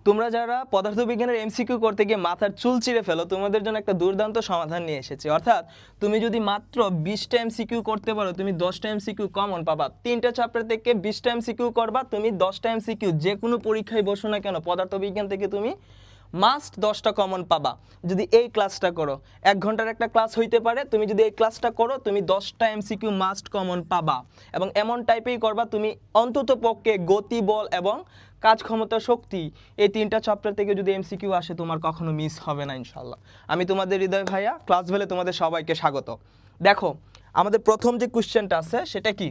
তোমরা যারা পদার্থবিজ্ঞানের এমসিকিউ করতে গিয়ে মাথার চুল চিড়ে ফেলো, তোমাদের জন্য একটা দুর্দান্ত সমাধান নিয়ে এসেছি। অর্থাৎ তুমি যদি মাত্র 20টা এমসিকিউ করতে পারো, তুমি 10টা এমসিকিউ কমন পাবা। 3টা চ্যাপ্টার থেকে 20টা এমসিকিউ করবা, তুমি 10টা এমসিকিউ যে কোনো পরীক্ষায় বসো না কেন পদার্থবিজ্ঞান থেকে তুমি মাস্ট 10টা কমন পাবা যদি এই ক্লাসটা করো। 1 ঘন্টার একটা ক্লাস হইতে পারে, তুমি যদি এই ক্লাসটা করো তুমি 10টা এমসিকিউ মাস্ট কমন পাবা। এবং এমন টাইপেই করবা তুমি অন্তত পক্ষে গতি, বল এবং কাজ ক্ষমতা, শক্তি, এই 3টা চ্যাপ্টার থেকে যদি এমসিকিউ আসে তোমার কখনো মিস হবে না ইনশাল্লাহ। আমি তোমাদের হৃদয় ভাইয়া, ক্লাস ভেলে তোমাদের সবাইকে স্বাগত। দেখো আমাদের প্রথম যে কোশ্চেনটা আছে সেটা কি,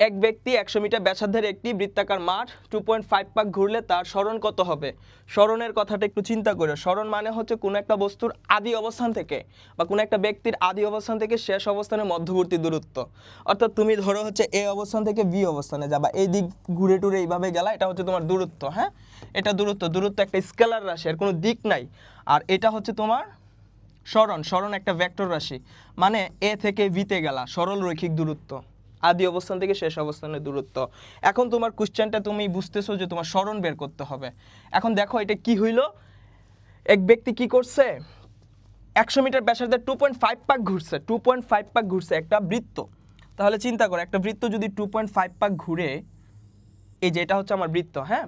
এক ব্যক্তি 100 মিটার ব্যাসার্ধের একটি বৃত্তাকার মাঠ 2.5 পাক ঘুরলে তার সরণ কত হবে? সরণের কথাটা একটু চিন্তা করো। সরণ মানে হচ্ছে কোনো একটা বস্তুর আদি অবস্থান থেকে বা কোনো একটা ব্যক্তির আদি অবস্থান থেকে শেষ অবস্থানের মধ্যবর্তী দূরত্ব। অর্থাৎ তুমি ধরো হচ্ছে এ অবস্থান থেকে বি অবস্থানে যাবা, এই দিক ঘুরে টুরে এইভাবে গেলা, এটা হচ্ছে তোমার দূরত্ব। হ্যাঁ, এটা দূরত্ব একটা স্কেলার রাশি, এর কোনো দিক নাই। আর এটা হচ্ছে তোমার সরণ। সরণ একটা ভেক্টর রাশি, মানে এ থেকে ভিতে গেলা, সরল রৈখিক দূরত্ব, আদি অবস্থান থেকে শেষ অবস্থানের দূরত্ব। এখন তোমার কোশ্চেনটা তুমি বুঝতেছো যে তোমার সরণ বের করতে হবে। এখন দেখো এটা কি হইল, এক ব্যক্তি কি করছে, 100 মিটার ব্যাসার্ধে 2.5 পাক ঘুরছে। 2.5 পাক ঘুরছে একটা বৃত্ত। তাহলে চিন্তা করো, একটা বৃত্ত যদি 2.5 পাক ঘুরে, এই যে এটা হচ্ছে আমার বৃত্ত। হ্যাঁ,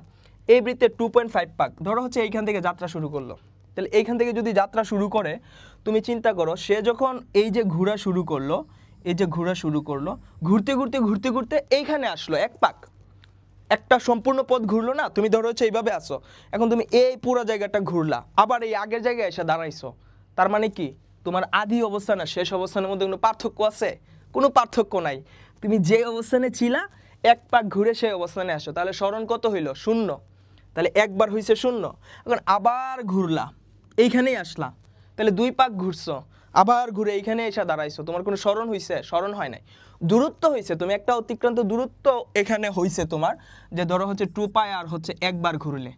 এই বৃত্তের 2.5 পাক ধরো হচ্ছে এইখান থেকে যাত্রা শুরু করলো। তাহলে এইখান থেকে যদি যাত্রা শুরু করে, তুমি চিন্তা করো সে যখন এই যে ঘোরা শুরু করলো, এই যে ঘোরা শুরু করলো, ঘুরতে ঘুরতে ঘুরতে ঘুরতে এইখানে আসলো, এক পাক, একটা সম্পূর্ণ পথ ঘুরলো না। তুমি ধরো হচ্ছে এইভাবে আসো, এখন তুমি এই পুরো জায়গাটা ঘুরলা, আবার এই আগের জায়গায় এসে দাঁড়াইছো। তার মানে কি, তোমার আদি অবস্থান আর শেষ অবস্থানের মধ্যে কোনো পার্থক্য আছে? কোনো পার্থক্য নাই। তুমি যে অবস্থানে ছিলা এক পাক ঘুরে সেই অবস্থানে আসো, তাহলে সরণ কত হইল? 0। তাহলে একবার হইছে 0। এখন আবার ঘুরলা, এইখানেই আসলা, তাহলে 2 পাক ঘুরছো, আবার ঘুরে এইখানে এসে দাঁড়াইছো, তোমার কোনো সরণ হইছে? সরণ হয় নাই। দূরত্ব হইছে, তুমি একটা অতিক্রান্ত দূরত্ব এখানে হইছে তোমার, যে ধরো হচ্ছে 2 পাই আর হচ্ছে একবার ঘুরলে,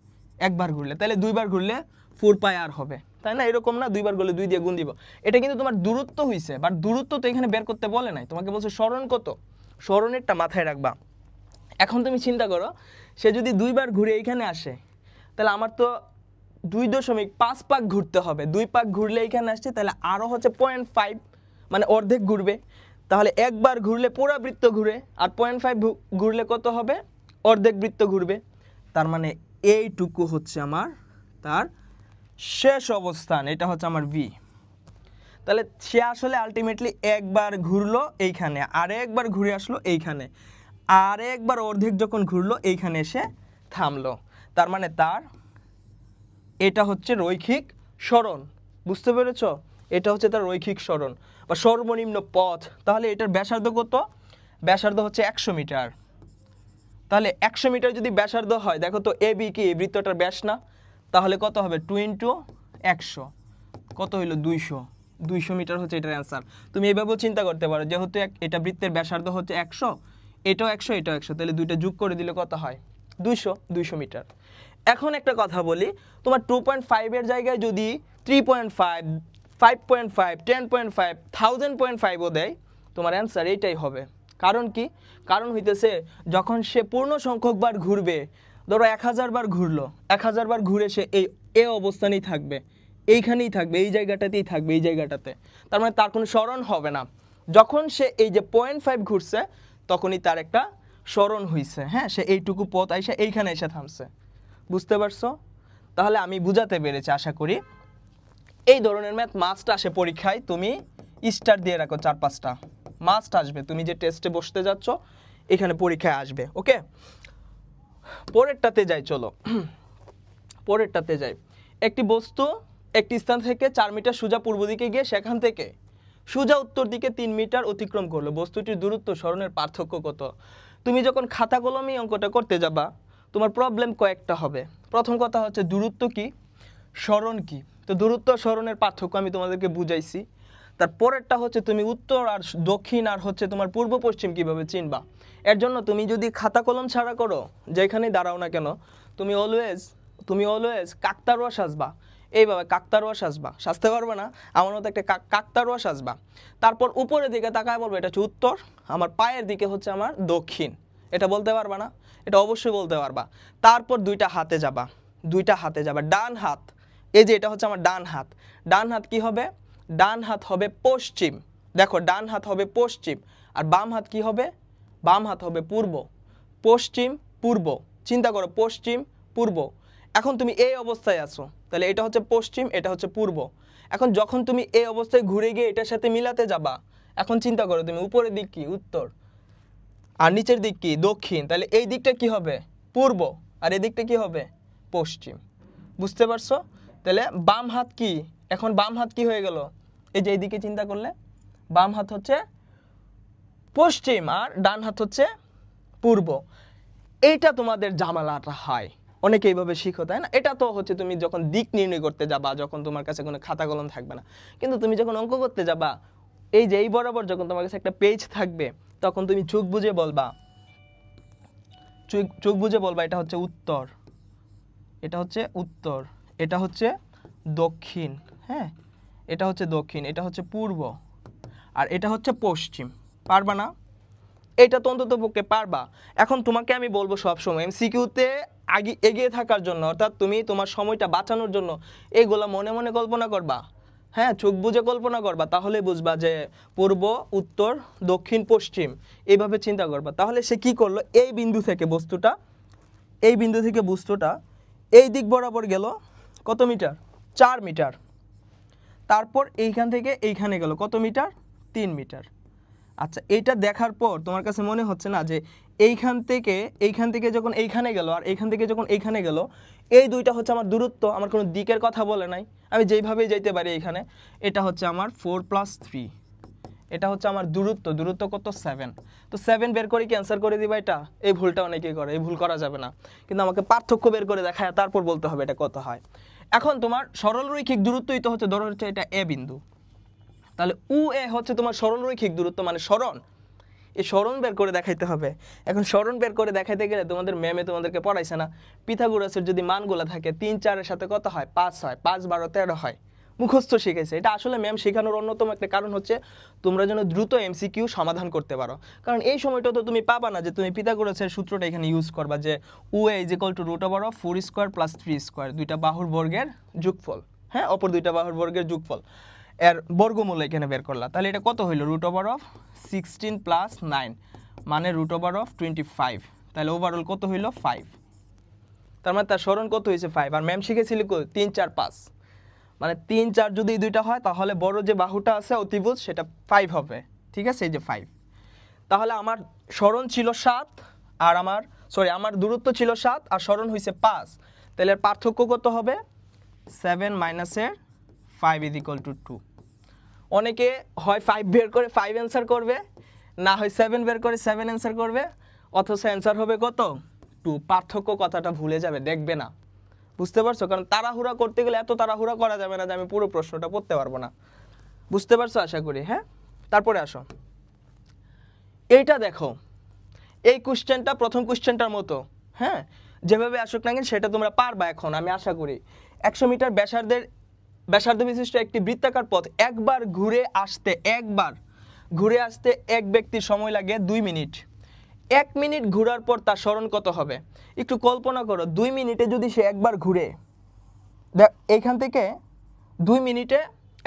তাহলে 2 বার ঘুরলে 4 পাই আর হবে, তাই না? এরকম না, 2 বার ঘুরলে 2 দিয়ে গুণ দিব। এটা কিন্তু তোমার দূরত্ব হইছে, বাট দূরত্ব তো এখানে বের করতে বলে নাই, তোমাকে বলছে সরণ কত। সরণেরটা মাথায় রাখবা। এখন তুমি চিন্তা করো, সে যদি 2 বার ঘুরে এইখানে আসে, তাহলে আমার তো 2.5 পাক ঘুরতে হবে। 2 পাক ঘুরলে এইখানে আসছে, তাহলে আরও হচ্ছে 0.5, মানে অর্ধেক ঘুরবে। তাহলে একবার ঘুরলে পুরো বৃত্ত ঘুরে, আর 0.5 ঘুরলে কত হবে? অর্ধেক বৃত্ত ঘুরবে। তার মানে এইটুকু হচ্ছে আমার তার শেষ অবস্থান, এটা হচ্ছে আমার ভি। তাহলে সে আসলে আলটিমেটলি একবার ঘুরলো এইখানে, আর একবার ঘুরে আসলো এইখানে, আর একবার অর্ধেক যখন ঘুরলো এইখানে এসে থামলো। তার মানে তার এটা হচ্ছে রৈখিক সরণ। বুঝতে পেরেছ? এটা হচ্ছে তার রৈখিক সরণ বা সর্বনিম্ন পথ। তাহলে এটার ব্যাসার্ধ কত? ব্যাসার্ধ হচ্ছে 100 মিটার। তাহলে 100 মিটার যদি ব্যাসার্ধ হয়, দেখো তো এ বি কি, এই বৃত্তটার ব্যাস না? তাহলে কত হবে? 2 × 100, কত হইলো? 200 মিটার হচ্ছে এটার অ্যান্সার। তুমি এইভাবেও চিন্তা করতে পারো, যেহেতু এটা বৃত্তের ব্যাসার্ধ হচ্ছে 100, এটাও 100, এটাও 100, তাহলে দুইটা যোগ করে দিলে কত হয়? 200 মিটার। এখন একটা কথা বলি, তোমার 2.5 এর জায়গায় যদি 3.5, 5.5, 10.5, 1000.5ও দেয়, তোমার অ্যান্সার এইটাই হবে। কারণ কি? কারণ হইতেছে যখন সে পূর্ণ সংখ্যক বার ঘুরবে, ধরো 1000 বার ঘুরলো, 1000 বার ঘুরে সে এই অবস্থানেই থাকবে, এইখানেই থাকবে, এই জায়গাটাতেই থাকবে, এই জায়গাটাতে। তার মানে তার কোনো সরণ হবে না। যখন সে এই যে 0.5 ঘুরছে, তখনই তার একটা সরণ হইছে। হ্যাঁ, সে এইটুকু পথ আইসা এইখানে এসে থামছে। বুঝতে পারছো? তাহলে আমি বুঝাতে পেরেছি আশা করি। এই ধরনের ম্যাথ মাস্ট আসে পরীক্ষায়, তুমি স্টার দিয়ে রাখো 4-5টা, মাস্ট আসবে। তুমি যে টেস্টে বসতে যাচ্ছ এখানে পরীক্ষায় আসবে। ওকে, পরেরটাতে যাই, চলো পরেরটাতে যাই। একটি বস্তু একটি স্থান থেকে 4 মিটার সোজা পূর্ব দিকে গিয়ে সেখান থেকে সোজা উত্তর দিকে 3 মিটার অতিক্রম করলো। বস্তুটির দূরত্ব সরণের পার্থক্য কত? তুমি যখন খাতা কলমে অঙ্কটা করতে যাবা, তোমার প্রবলেম কয়েকটা হবে। প্রথম কথা হচ্ছে দূরত্ব কি, সরণ কি। তো দূরত্ব সরণের পার্থক্য আমি তোমাদেরকে বুঝাইছি। তারপরেরটা হচ্ছে তুমি উত্তর আর দক্ষিণ আর হচ্ছে তোমার পূর্ব পশ্চিম কিভাবে চিনবা। এর জন্য তুমি যদি খাতা কলম ছাড়া করো, যেখানেই দাঁড়াও না কেন, তুমি অলওয়েজ কাকতারুয়া সাজবা। এইভাবে কাকতারুয়া সাজবা, সাজতে পারবে না আমার মতো একটা কাকতারুয়া সাজবা। তারপর উপরের দিকে তাকায় বলবে এটা হচ্ছে উত্তর, আমার পায়ের দিকে হচ্ছে আমার দক্ষিণ। এটা বলতে পারবা না? এটা অবশ্যই বলতে পারবা। তারপর 2টা হাতে যাবা, দুইটা হাতে যাবা, ডান হাত, এই যে এটা হচ্ছে আমার ডান হাত, ডান হাত কি হবে, ডান হাত হবে পশ্চিম, দেখো ডান হাত হবে পশ্চিম, আর বাম হাত কি হবে, বাম হাত হবে পূর্ব, পশ্চিম পূর্ব, চিন্তা করো পশ্চিম পূর্ব। এখন তুমি এই অবস্থায় আছো, তাহলে এটা হচ্ছে পশ্চিম, এটা হচ্ছে পূর্ব। এখন যখন তুমি এই অবস্থায় ঘুরে গিয়ে এটার সাথে মিলাতে যাবা, এখন চিন্তা করো তুমি উপরের দিক কি উত্তর, আর নিচের দিক কি দক্ষিণ, তাহলে এই দিকটা কি হবে পূর্ব, আর এই দিকটা কি হবে পশ্চিম। বুঝতে পারছো? তাহলে বাম হাত কি, এখন বাম হাত কি হয়ে গেল, এই যে এইদিকে চিন্তা করলে বাম হাত হচ্ছে পশ্চিম আর ডান হাত হচ্ছে পূর্ব। এইটা তোমাদের ঝামেলাটা হয়, অনেকে এইভাবে শিখো, তাই না? এটা তো হচ্ছে তুমি যখন দিক নির্ণয় করতে যাবা, যখন তোমার কাছে কোনো খাতা কলম থাকবে না। কিন্তু তুমি যখন অঙ্ক করতে যাবা, এই যে এই বরাবর যখন তোমার কাছে একটা পেজ থাকবে, তখন তুমি চোখ বুজে বলবা, চোখ বুজে বলবা এটা হচ্ছে উত্তর, এটা হচ্ছে উত্তর, এটা হচ্ছে দক্ষিণ, হ্যাঁ এটা হচ্ছে দক্ষিণ, এটা হচ্ছে পূর্ব, আর এটা হচ্ছে পশ্চিম। পারবা না? এটা তো অন্তত পক্ষে পারবা। এখন তোমাকে আমি বলবো সবসময় এমসিকিউতে আগে এগিয়ে থাকার জন্য, অর্থাৎ তুমি তোমার সময়টা বাঁচানোর জন্য এইগুলা মনে মনে কল্পনা করবা, হ্যাঁ চোখ বুজে কল্পনা করবা, তাহলে বুঝবা যে পূর্ব উত্তর দক্ষিণ পশ্চিম, এইভাবে চিন্তা করবা। তাহলে সে কি করলো, এই বিন্দু থেকে বস্তুটা, এই বিন্দু থেকে বস্তুটা এই দিক বরাবর গেল কত মিটার, 4 মিটার, তারপর এইখান থেকে এইখানে গেল কত মিটার, 3 মিটার। আচ্ছা এইটা দেখার পর তোমার কাছে মনে হচ্ছে না যে এইখান থেকে যখন এইখানে গেল আর এইখান থেকে যখন এইখানে গেল, এই দুইটা হচ্ছে আমার দূরত্ব, আমার কোনো দিকের কথা বলে নাই, আমি যেইভাবেই যাইতে পারি এইখানে। এটা হচ্ছে আমার 4 + 3, এটা হচ্ছে আমার দূরত্ব, দূরত্ব কত 7, তো 7 বের করে কি অ্যান্সার করে দিবা এটা? এই ভুলটা অনেকেই করে, এই ভুল করা যাবে না, কিন্তু আমাকে পার্থক্য বের করে দেখায় তারপর বলতে হবে এটা কত হয়। এখন তোমার সরলরৈখিক দূরত্বই তো হচ্ছে, ধরো হচ্ছে এটা এ বিন্দু, তাহলে উ এ হচ্ছে তোমার সরলরৈখিক দূরত্ব, মানে সরণ, এই সরণ বের করে দেখাইতে হবে। এখন সরণ বের করে দেখাইতে গেলে তোমাদের ম্যামে তোমাদেরকে পড়াইছে না, পিথাগোরাসের যদি মানগুলো থাকে 3 4 এর সাথে কত হয় 5 হয়, 5 12 13 হয়, মুখস্থ শিখেছে। এটা আসলে ম্যাম শেখানোর অন্যতম একটা কারণ হচ্ছে তোমরা যেন দ্রুত এমসিকিউ সমাধান করতে পারো, কারণ এই সময়টা তো তুমি পাবা না যে তুমি পিথাগোরাসের সূত্রটা এখানে ইউজ করবা যে উ এ = √4² + 3² দুইটা বাহুর বর্গের যোগফল, হ্যাঁ অপর দুইটা বাহুর বর্গের যোগফল, এর বর্গমূল এখানে বের করলা, তাহলে এটা কত হইল √16 + 9 মানে √25, তাহলে ওভারঅল কত হইল 5, তার মানে তার সরণ কত হয়েছে 5। আর ম্যাম শিখেছিল 3 4 5, মানে 3 4 যদি এই দুইটা হয় তাহলে বড় যে বাহুটা আছে অতিভুজ সেটা 5 হবে, ঠিক আছে, এই যে 5। তাহলে আমার সরণ ছিল 7 আর আমার দূরত্ব ছিল 7 আর সরণ হয়েছে 5, তাহলে এর পার্থক্য কত হবে 7 - 5 = 2। অনেকে হয় 5 বের করে 5 অ্যান্সার করবে, না হয় 7 বের করে 7 অ্যান্সার করবে, অথচ অ্যান্সার হবে কত 2। পার্থক্য কথাটা ভুলে যাবে, দেখবে না। বুঝতে পারছো? কারণ তাড়াহুড়া করতে গেলে এত তাড়াহুড়া করা যাবে না যে আমি পুরো প্রশ্নটা পড়তে পারবো না। বুঝতে পারছো আশা করি? হ্যাঁ, তারপরে আসো, এইটা দেখো, এই কোশ্চেনটা প্রথম কোশ্চেনটার মতো, হ্যাঁ যেভাবে আসুক না কেন সেটা তোমরা পারবা এখন আমি আশা করি। 100 মিটার ব্যাসার্ধ বিশিষ্ট একটি বৃত্তাকার পথ একবার ঘুরে আসতে এক ব্যক্তির সময় লাগে 2 মিনিট। 1 মিনিট ঘোরার পর তার সরণ কত হবে? একটু কল্পনা করো, 2 মিনিটে যদি সে একবার ঘুরে, এইখান থেকে 2 মিনিটে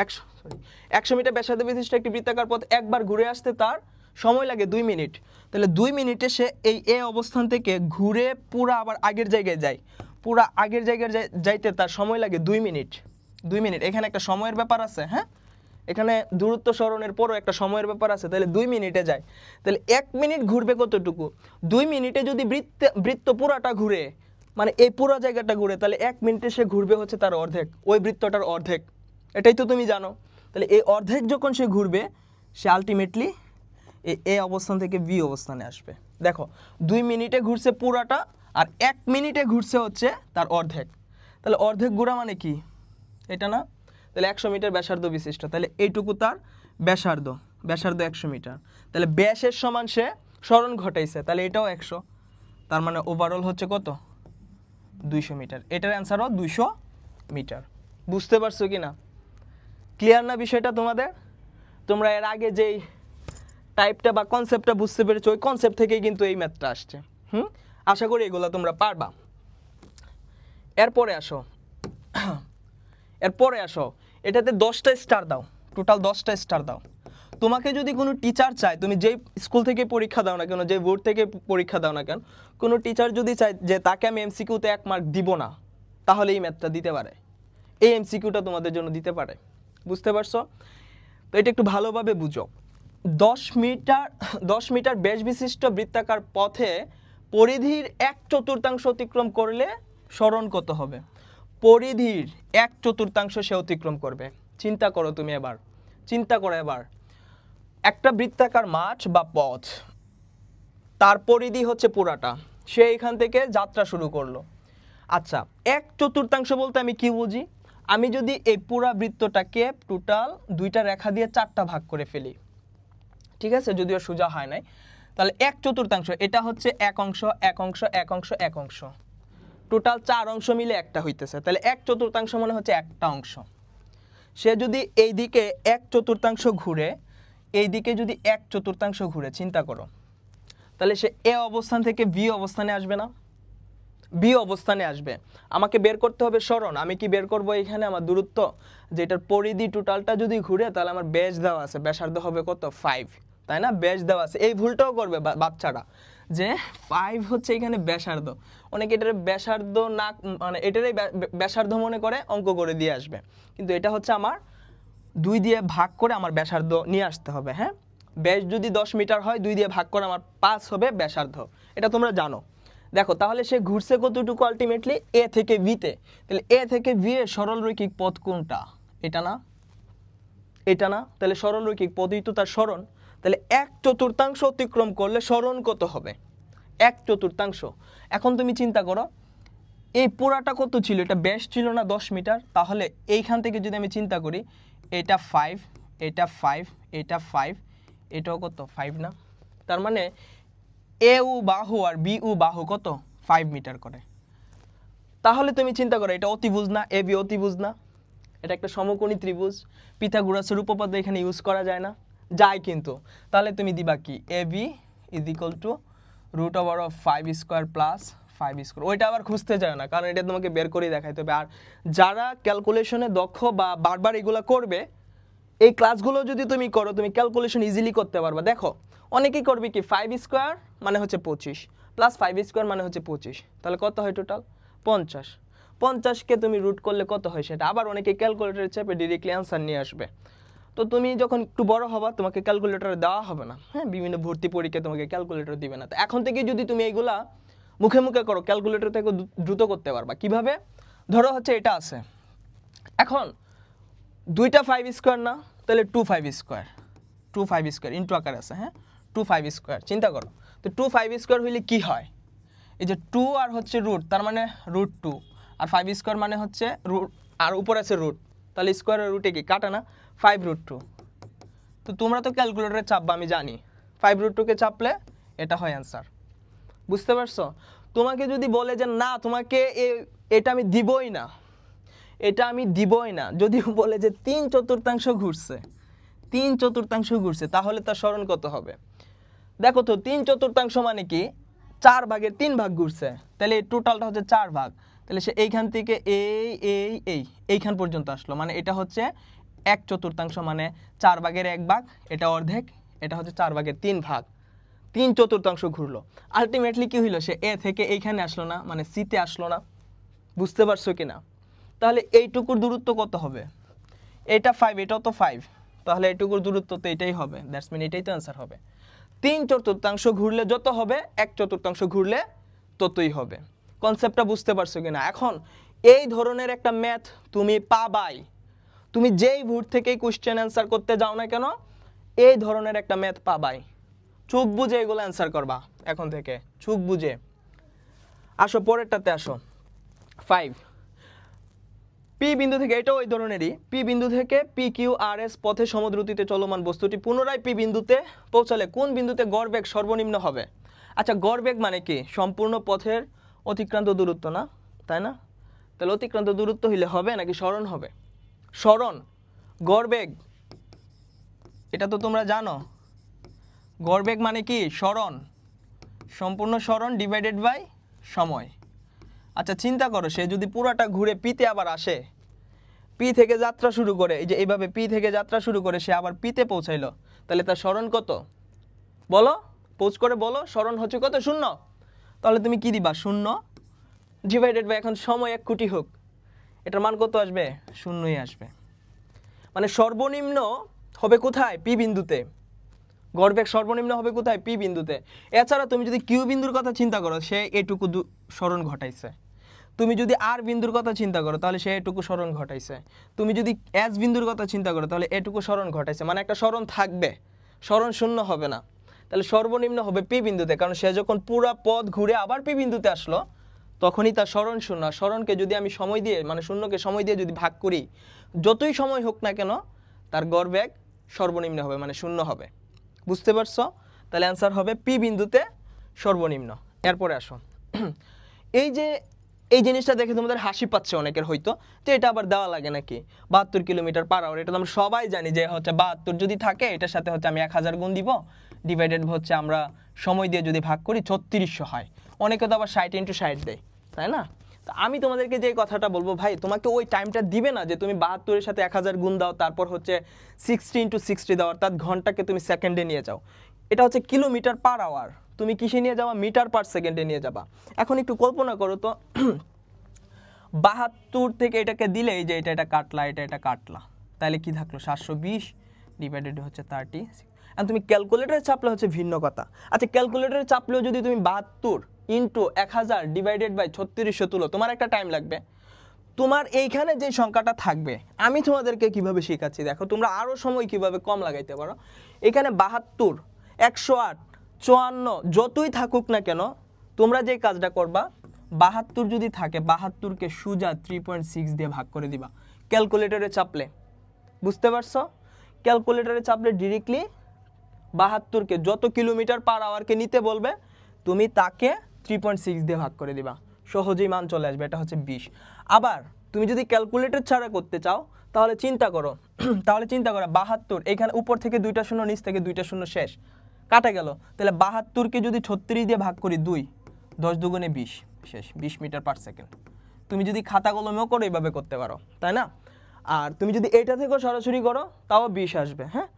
100 মিটার ব্যাসার্ধ বিশিষ্ট একটি বৃত্তাকার পথ একবার ঘুরে আসতে তার সময় লাগে 2 মিনিট। তাহলে 2 মিনিটে সে এই এ অবস্থান থেকে ঘুরে পুরা আবার আগের জায়গায় যায়, পুরা আগের জায়গায় যাইতে তার সময় লাগে 2 মিনিট। 2 মিনিট, এখানে একটা সময়ের ব্যাপার আছে, হ্যাঁ এখানে দূরত্ব সরণের পরও একটা সময়ের ব্যাপার আছে, তাহলে 2 মিনিটে যায়। তাহলে 1 মিনিট ঘুরবে কতটুকু? 2 মিনিটে যদি বৃত্ত পুরাটা ঘুরে, মানে এই পুরো জায়গাটা ঘুরে, তাহলে 1 মিনিটে সে ঘুরবে হচ্ছে তার অর্ধেক, ওই বৃত্তটার অর্ধেক, এটাই তো তুমি জানো। তাহলে এই অর্ধেক যখন সে ঘুরবে, সে আলটিমেটলি এ অবস্থান থেকে বি অবস্থানে আসবে। দেখো 2 মিনিটে ঘুরছে পুরাটা আর 1 মিনিটে ঘুরছে হচ্ছে তার অর্ধেক, তাহলে অর্ধেক ঘোরা মানে কি এটা না? তাহলে 100 মিটার ব্যাসার্ধ বিশিষ্ট, তাহলে এইটুকু তার ব্যাসার্ধ 100 মিটার, তাহলে ব্যাসের সমান সে সরণ ঘটাইছে, তাহলে এটাও 100, তার মানে ওভারঅল হচ্ছে কত 200 মিটার। এটার অ্যান্সারও 200 মিটার। বুঝতে পারছো কি না? ক্লিয়ার না বিষয়টা তোমাদের? তোমরা এর আগে যেই টাইপটা বা কনসেপ্টটা বুঝতে পেরেছো, ওই কনসেপ্ট থেকেই কিন্তু এই ম্যাথটা আসছে। আশা করি এগুলো তোমরা পারবা। এরপরে আসো এটাতে 10টা স্টার দাও, টোটাল 10টা স্টার দাও। তোমাকে যদি কোনো টিচার চায়, তুমি যেই স্কুল থেকে পরীক্ষা দাও না কেন, যে বোর্ড থেকে পরীক্ষা দাও না কেন, কোনো টিচার যদি চায় যে তাকে আমি এমসিকিউতে 1 মার্ক দিব না, তাহলে এই ম্যাথটা দিতে পারে, এই এমসিকিউটা তোমাদের জন্য দিতে পারে। বুঝতে পারছো? তো এটা একটু ভালোভাবে বুঝো। 10 মিটার ব্যাস বিশিষ্ট বৃত্তাকার পথে পরিধির 1/4 অতিক্রম করলে সরণ কত হবে? পরিধির 1/4 সে অতিক্রম করবে। চিন্তা করো তুমি এবার, চিন্তা করো এবার, একটা বৃত্তাকার মাঠ বা পথ, তার পরিধি হচ্ছে পুরাটা, সে এখান থেকে যাত্রা শুরু করলো। আচ্ছা, 1/4 বলতে আমি কি বুঝি? আমি যদি এই পুরা বৃত্তটাকে টোটাল 2টা রেখা দিয়ে 4টা ভাগ করে ফেলি, ঠিক আছে, যদিও সোজা হয় নাই, তাহলে 1/4, এটা হচ্ছে 1 অংশ, 1 অংশ, 1 অংশ, 1 অংশ, টোটাল 4 অংশ মিলে একটা হইতেছে, তাহলে 1/4 মানে হচ্ছে একটা অংশ। সে যদি এই দিকে 1/4 ঘুরে, এই দিকে যদি 1/4 ঘুরে, চিন্তা করো, তাহলে সে এ অবস্থান থেকে বি অবস্থানে আসবে না? বি অবস্থানে আসবে। আমাকে বের করতে হবে সরণ। আমি কি বের করব? এখানে আমার দূরত্ব, যেটার পরিধি টোটালটা যদি ঘুরে, তাহলে আমার ব্যাস দেওয়া আছে, ব্যাসার্ধ হবে কত? 5, তাই না? ব্যাস দেওয়া আছে। এই ভুলটাও করবে বাচ্চারা, যে 5 হচ্ছে এখানে ব্যাসার্ধ। অনেকে এটার ব্যাসার্ধ না, মানে এটারই ব্যাসার্ধ মনে করে অঙ্ক করে দিয়ে আসবে, কিন্তু এটা হচ্ছে আমার 2 দিয়ে ভাগ করে আমার ব্যাসার্ধ নিয়ে আসতে হবে। হ্যাঁ, ব্যাস যদি 10 মিটার হয়, 2 দিয়ে ভাগ করে আমার 5 হবে ব্যাসার্ধ, এটা তোমরা জানো। দেখো, তাহলে সে ঘুরছে কতটুকু আলটিমেটলি? এ থেকে বিতে। তাহলে এ থেকে বি এর সরলরৈখিক পথ কোনটা? এটা না, এটা না, তাহলে সরলরৈখিক পথই তো তার সরণ। তাহলে 1/4 অতিক্রম করলে সরণ কত হবে? 1/4। এখন তুমি চিন্তা করো, এই পুরাটা কত ছিল? এটা ব্যাস ছিল না 10 মিটার। তাহলে এইখান থেকে যদি আমি চিন্তা করি, এটা 5, এটা 5, এটা 5, এটাও কত? 5 না? তার মানে এ উ বাহু আর বি উ বাহু কত? 5 মিটার করে। তাহলে তুমি চিন্তা করো, এটা অতিভুজ না? এ বি অতিভুজ না? এটা একটা সমকোণী ত্রিভুজ। পিথাগোরাসের উপপাদ্য এখানে ইউজ করা যায় না? যায় কিন্তু। তাহলে তুমি দিবা কি? A B is equal to √5² plus 5²। ওইটা আবার খুঁজতে যায় না, কারণ এটা তোমাকে বের করে দেখাইতে হবে। আর যারা ক্যালকুলেশনে দক্ষ বা বারবার এগুলো করবে, এই ক্লাসগুলো যদি তুমি করো, তুমি ক্যালকুলেশন ইজিলি করতে পারবা। দেখো, অনেকেই করবে কি, 5² মানে হচ্ছে 25 প্লাস 5² মানে হচ্ছে 25, তাহলে কত হয় টোটাল? 50। 50কে তুমি রুট করলে কত হয় সেটা আবার অনেকে ক্যালকুলেটরে চেপে ডিরেক্টলি অ্যান্সার নিয়ে আসবে। তো তুমি যখন একটু বড় হবা, তোমাকে ক্যালকুলেটর দেওয়া হবে না। হ্যাঁ, বিভিন্ন ভর্তি পরীক্ষায় তোমাকে ক্যালকুলেটর দিবে না। তো এখন থেকে যদি তুমি এইগুলা মুখে মুখে করো, ক্যালকুলেটর থেকে দ্রুত করতে পারবা। কিভাবে? ধরো হচ্ছে এটা আছে, এখন 2টা 5² না, তাহলে 2 5², 2 5² ইন্টু আকার আছে। হ্যাঁ, 2 5², চিন্তা করো। তো 2 5² হইলে কি হয়? এই যে 2 আর হচ্ছে রুট, তার মানে √2, আর 5² মানে হচ্ছে রুট, আর উপরে আছে রুট, তাহলে স্কোয়ারের রুটে কি কাটা না? 5√2। তো তোমরা তো ক্যালকুলেটরে চাপবা, আমি জানি 5√2কে চাপলে এটা হয় অ্যান্সার। বুঝতে পারছো? তোমাকে যদি বলে যে না, তোমাকে এটা আমি দিবই না, এটা আমি দিবই না, যদি বলে যে 3/4 ঘুরছে, 3/4 ঘুরছে, তাহলে তার সরণ কত হবে? দেখো তো, 3/4 মানে কি? 4 ভাগের 3 ভাগ ঘুরছে, তাহলে এই টোটালটা হচ্ছে 4 ভাগ। তাহলে সে এইখান থেকে এইখান পর্যন্ত আসলো, মানে এটা হচ্ছে 1/4, মানে 4 ভাগের 1 ভাগ, এটা অর্ধেক, এটা হচ্ছে 4 ভাগের 3 ভাগ। 3/4 ঘুরলো। আলটিমেটলি কি হইলো? সে এ থেকে এইখানে আসলো না, মানে সিতে আসলো না। বুঝতে পারছো কিনা? তাহলে এইটুকুর দূরত্ব কত হবে? এটা 5, এটাও তো 5, তাহলে এইটুকুর দূরত্ব তো এটাই হবে। দ্যাটস মিন এটাই তো অ্যান্সার হবে। 3/4 ঘুরলে যত হবে, 1/4 ঘুরলে ততই হবে। কনসেপ্টটা বুঝতে পারছো কিনা? এখন এই ধরনের একটা ম্যাথ তুমি পাবাই, তুমি যেই বোর্ড থেকেই কোশ্চেন অ্যান্সার করতে যাও না কেন, এই ধরনের একটা ম্যাথ পাবাই। চোখ বুঝে এগুলো অ্যান্সার করবা এখন থেকে, চোখ বুঝে। আসো পরেরটাতে আসো। 5, পি বিন্দু থেকে, এটাও ওই ধরনেরই, পি বিন্দু থেকে PQRS পথে সমদ্রুতিতে চলমান বস্তুটি পুনরায় পি বিন্দুতে পৌঁছালে কোন বিন্দুতে গড়বেগ সর্বনিম্ন হবে? আচ্ছা, গড়বেগ মানে কি? সম্পূর্ণ পথের অতিক্রান্ত দূরত্ব না, তাই না? তাহলে অতিক্রান্ত দূরত্ব হইলে হবে নাকি সরণ হবে? সরণ। গড়বেগ, এটা তো তোমরা জানো, গড়বেগ মানে কি? সরণ, সম্পূর্ণ সরণ ডিভাইডেড বাই সময়। আচ্ছা চিন্তা করো, সে যদি পুরাটা ঘুরে পিতে আবার আসে, পি থেকে যাত্রা শুরু করে, এই যে এইভাবে পি থেকে যাত্রা শুরু করে সে আবার পিতে পৌঁছাইলো, তাহলে তার স্মরণ কত বলো, পোজ করে বলো, স্মরণ হচ্ছে কত? 0। তাহলে তুমি কি দিবা? 0 ডিভাইডেড বাই, এখন সময় 1 কোটি হোক, এটার মান কত আসবে? 0ই আসবে। মানে সর্বনিম্ন হবে কোথায়? পি বিন্দুতে। গড়বেগ সর্বনিম্ন হবে কোথায়? পি বিন্দুতে। এছাড়া তুমি যদি কিউ বিন্দুর কথা চিন্তা করো, সে এটুকু স্মরণ ঘটাইছে। তুমি যদি আর বিন্দুর কথা চিন্তা করো, তাহলে সে এটুকু স্মরণ ঘটাইছে। তুমি যদি এস বিন্দুর কথা চিন্তা করো, তাহলে এটুকু স্মরণ ঘটাইছে। মানে একটা স্মরণ থাকবে, স্মরণ শূন্য হবে না। তাহলে সর্বনিম্ন হবে পি বিন্দুতে, কারণ সে যখন পুরা পথ ঘুরে আবার পি বিন্দুতে আসলো, তখনই তার স্মরণ শূন্য। স্মরণকে যদি আমি সময় দিয়ে, মানে শূন্যকে সময় দিয়ে যদি ভাগ করি, যতই সময় হোক না কেন, তার গড়বেগ সর্বনিম্ন হবে, মানে 0 হবে। বুঝতে পারছো? তাহলে অ্যান্সার হবে পি বিন্দুতে সর্বনিম্ন। এরপরে আসো, এই জিনিসটা দেখে তোমাদের হাসি পাচ্ছে অনেকের হয়তো, যে এটা আবার দেওয়া লাগে নাকি 72 কিলোমিটার পার আওয়ার। এটা তো আমরা সবাই জানি যে হচ্ছে 72 যদি থাকে, এটার সাথে হচ্ছে আমি 1000 গুণ দিব, ডিভাইডেড হচ্ছে আমরা সময় দিয়ে যদি ভাগ করি 3600 হয়। অনেকে তো আবার 60 × 60 দেয়, তাই না? তো আমি তোমাদেরকে যে কথাটা বলবো, ভাই তোমাকে ওই টাইমটা দিবে না যে তুমি 72-এর সাথে 1000 গুণ দাও, তারপর হচ্ছে 60 × 60 দাও, অর্থাৎ ঘন্টাকে তুমি সেকেন্ডে নিয়ে যাও। এটা হচ্ছে কিলোমিটার পার আওয়ার, তুমি কিসে নিয়ে যাবা? মিটার পার সেকেন্ডে নিয়ে যাবা। এখন একটু কল্পনা করো তো, 72 থেকে এটাকে দিলে, এই যে এটা কাটলা, এটা কাটলা, তাহলে কি থাকলো? 720 ডিভাইডেড হচ্ছে 30। আর তুমি ক্যালকুলেটরে চাপলে হচ্ছে ভিন্ন কথা। আচ্ছা ক্যালকুলেটরে চাপলেও যদি তুমি 72 × 1000 ডিভাইডেড বাই 3600 তুলো, তোমার একটা টাইম লাগবে। তোমার এইখানে যে সংখ্যাটা থাকবে, আমি তোমাদেরকে কিভাবে শেখাচ্ছি দেখো, তোমরা আরও সময় কিভাবে কম লাগাইতে পারো। এখানে 72, 108, 54 যতই থাকুক না কেন, তোমরা যে কাজটা করবা, 72 যদি থাকে, 72কে সোজা 3.6 দিয়ে ভাগ করে দিবা ক্যালকুলেটরে চাপলে। বুঝতে পারছো? ক্যালকুলেটরে চাপলে ডিরেক্টলি 72কে যত কিলোমিটার পার আওয়ারকে নিতে বলবে, তুমি তাকে 3.6 দিয়ে ভাগ করে দিবা, সহজেই মান চলে আসবে। এটা হচ্ছে 20। আবার তুমি যদি ক্যালকুলেটর ছাড়া করতে চাও, তাহলে চিন্তা করো 72, এখানে উপর থেকে 2টা শূন্য, নিচ থেকে 2টা শূন্য, শেষ, কাটা গেল। তাহলে 72কে যদি 36 দিয়ে ভাগ করি 2, 10 দুগুণে 20, শেষ, 20 মিটার পার সেকেন্ড। তুমি যদি খাতা কলমেও করো, এইভাবে করতে পারো, তাই না? আর তুমি যদি এইটা থেকেও সরাসরি করো, তাও 20 আসবে। হ্যাঁ,